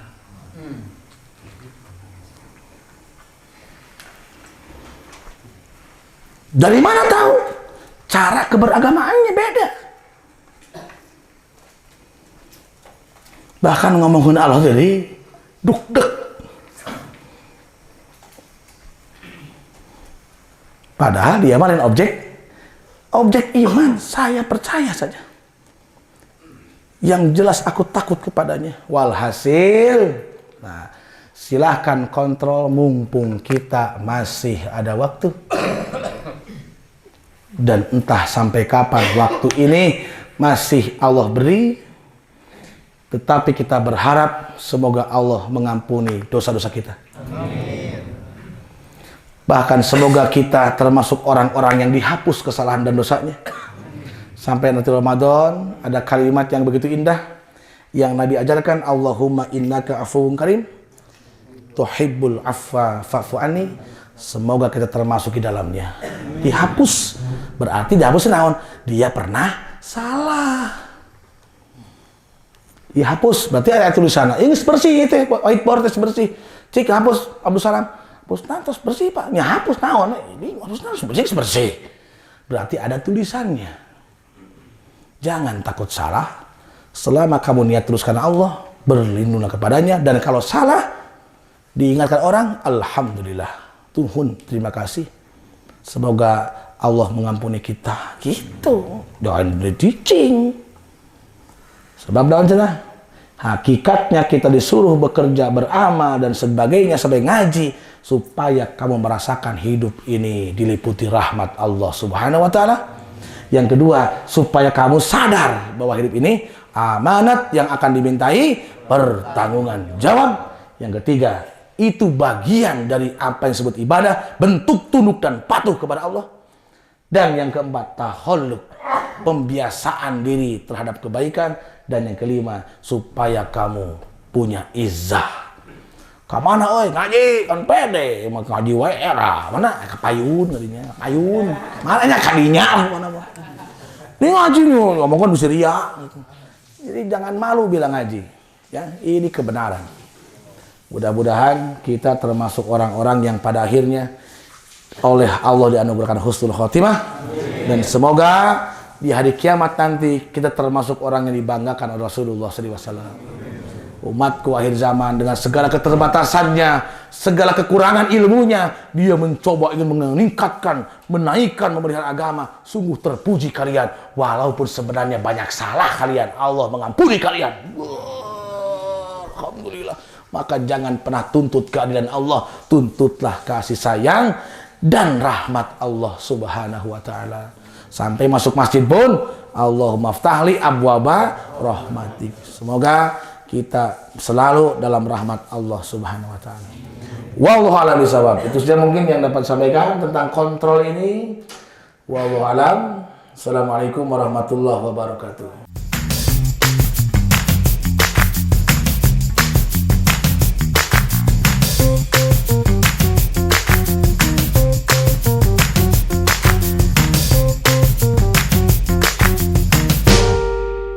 Dari mana tahu? Cara keberagamaannya beda. Bahkan ngomongin Allah jadi duk-dek. Padahal dia main objek iman, saya percaya saja. Yang jelas aku takut kepadanya. Walhasil, nah, silahkan kontrol mumpung kita masih ada waktu. Dan entah sampai kapan waktu ini masih Allah beri, tetapi kita berharap semoga Allah mengampuni dosa-dosa kita. Amin. Bahkan semoga kita termasuk orang-orang yang dihapus kesalahan dan dosanya. Sampai nanti Ramadan ada kalimat yang begitu indah yang Nabi ajarkan, Allahumma innaka afuwun karim tuhibbul afwa fa'fu anni. Semoga kita termasuk di dalamnya. Dihapus berarti dihapus naon? Dia pernah salah. Dihapus berarti ada tulisan ini bersih itu whiteboard bersih. Cik hapus Abdul Salam. Hapus nantos bersih Pak. Nya hapus naon? Ini hapus naon bersih. Berarti ada tulisannya. Jangan takut salah. Selama kamu niat terus karena Allah, berlindunglah kepadanya, dan kalau salah diingatkan orang, alhamdulillah. Tuhun, terima kasih. Semoga Allah mengampuni kita. Gitu. Jangan dicing. Sebab daun cenah. Hakikatnya kita disuruh bekerja, beramal dan sebagainya sampai ngaji supaya kamu merasakan hidup ini diliputi rahmat Allah Subhanahu wa taala. Yang kedua, supaya kamu sadar bahwa hidup ini amanat yang akan dimintai pertanggungan jawab. Yang ketiga, itu bagian dari apa yang disebut ibadah, bentuk tunduk dan patuh kepada Allah. Dan yang keempat, takhalluk, pembiasaan diri terhadap kebaikan. Dan yang kelima, supaya kamu punya izzah. Kamana oi ngaji kan pede, mah ngaji wae era. Mana kapayun ngadinya, kapayun. Mana nya kadinya mana mah. Ini ngaji nih, ngomongkan bisa ria gitu. Jadi jangan malu bilang ngaji. Ya, ini kebenaran. Mudah-mudahan kita termasuk orang-orang yang pada akhirnya oleh Allah dianugerahkan husnul khotimah. Dan semoga di hari kiamat nanti kita termasuk orang yang dibanggakan oleh Rasulullah SAW. Umatku akhir zaman dengan segala keterbatasannya, segala kekurangan ilmunya, dia mencoba ingin meningkatkan, menaikkan, memelihara agama. Sungguh terpuji kalian, walaupun sebenarnya banyak salah kalian. Allah mengampuni kalian. Alhamdulillah. Maka jangan pernah tuntut keadilan Allah, tuntutlah kasih sayang dan rahmat Allah Subhanahu wa taala. Sampai masuk masjid pun, Allahumma ftahli abwaba rahmatik. Semoga kita selalu dalam rahmat Allah Subhanahu wa taala. Wallahu a'lam bishawab. Itu saja mungkin yang dapat sampaikan tentang kontrol ini. Wallahu a'lam. Assalamualaikum warahmatullahi wabarakatuh.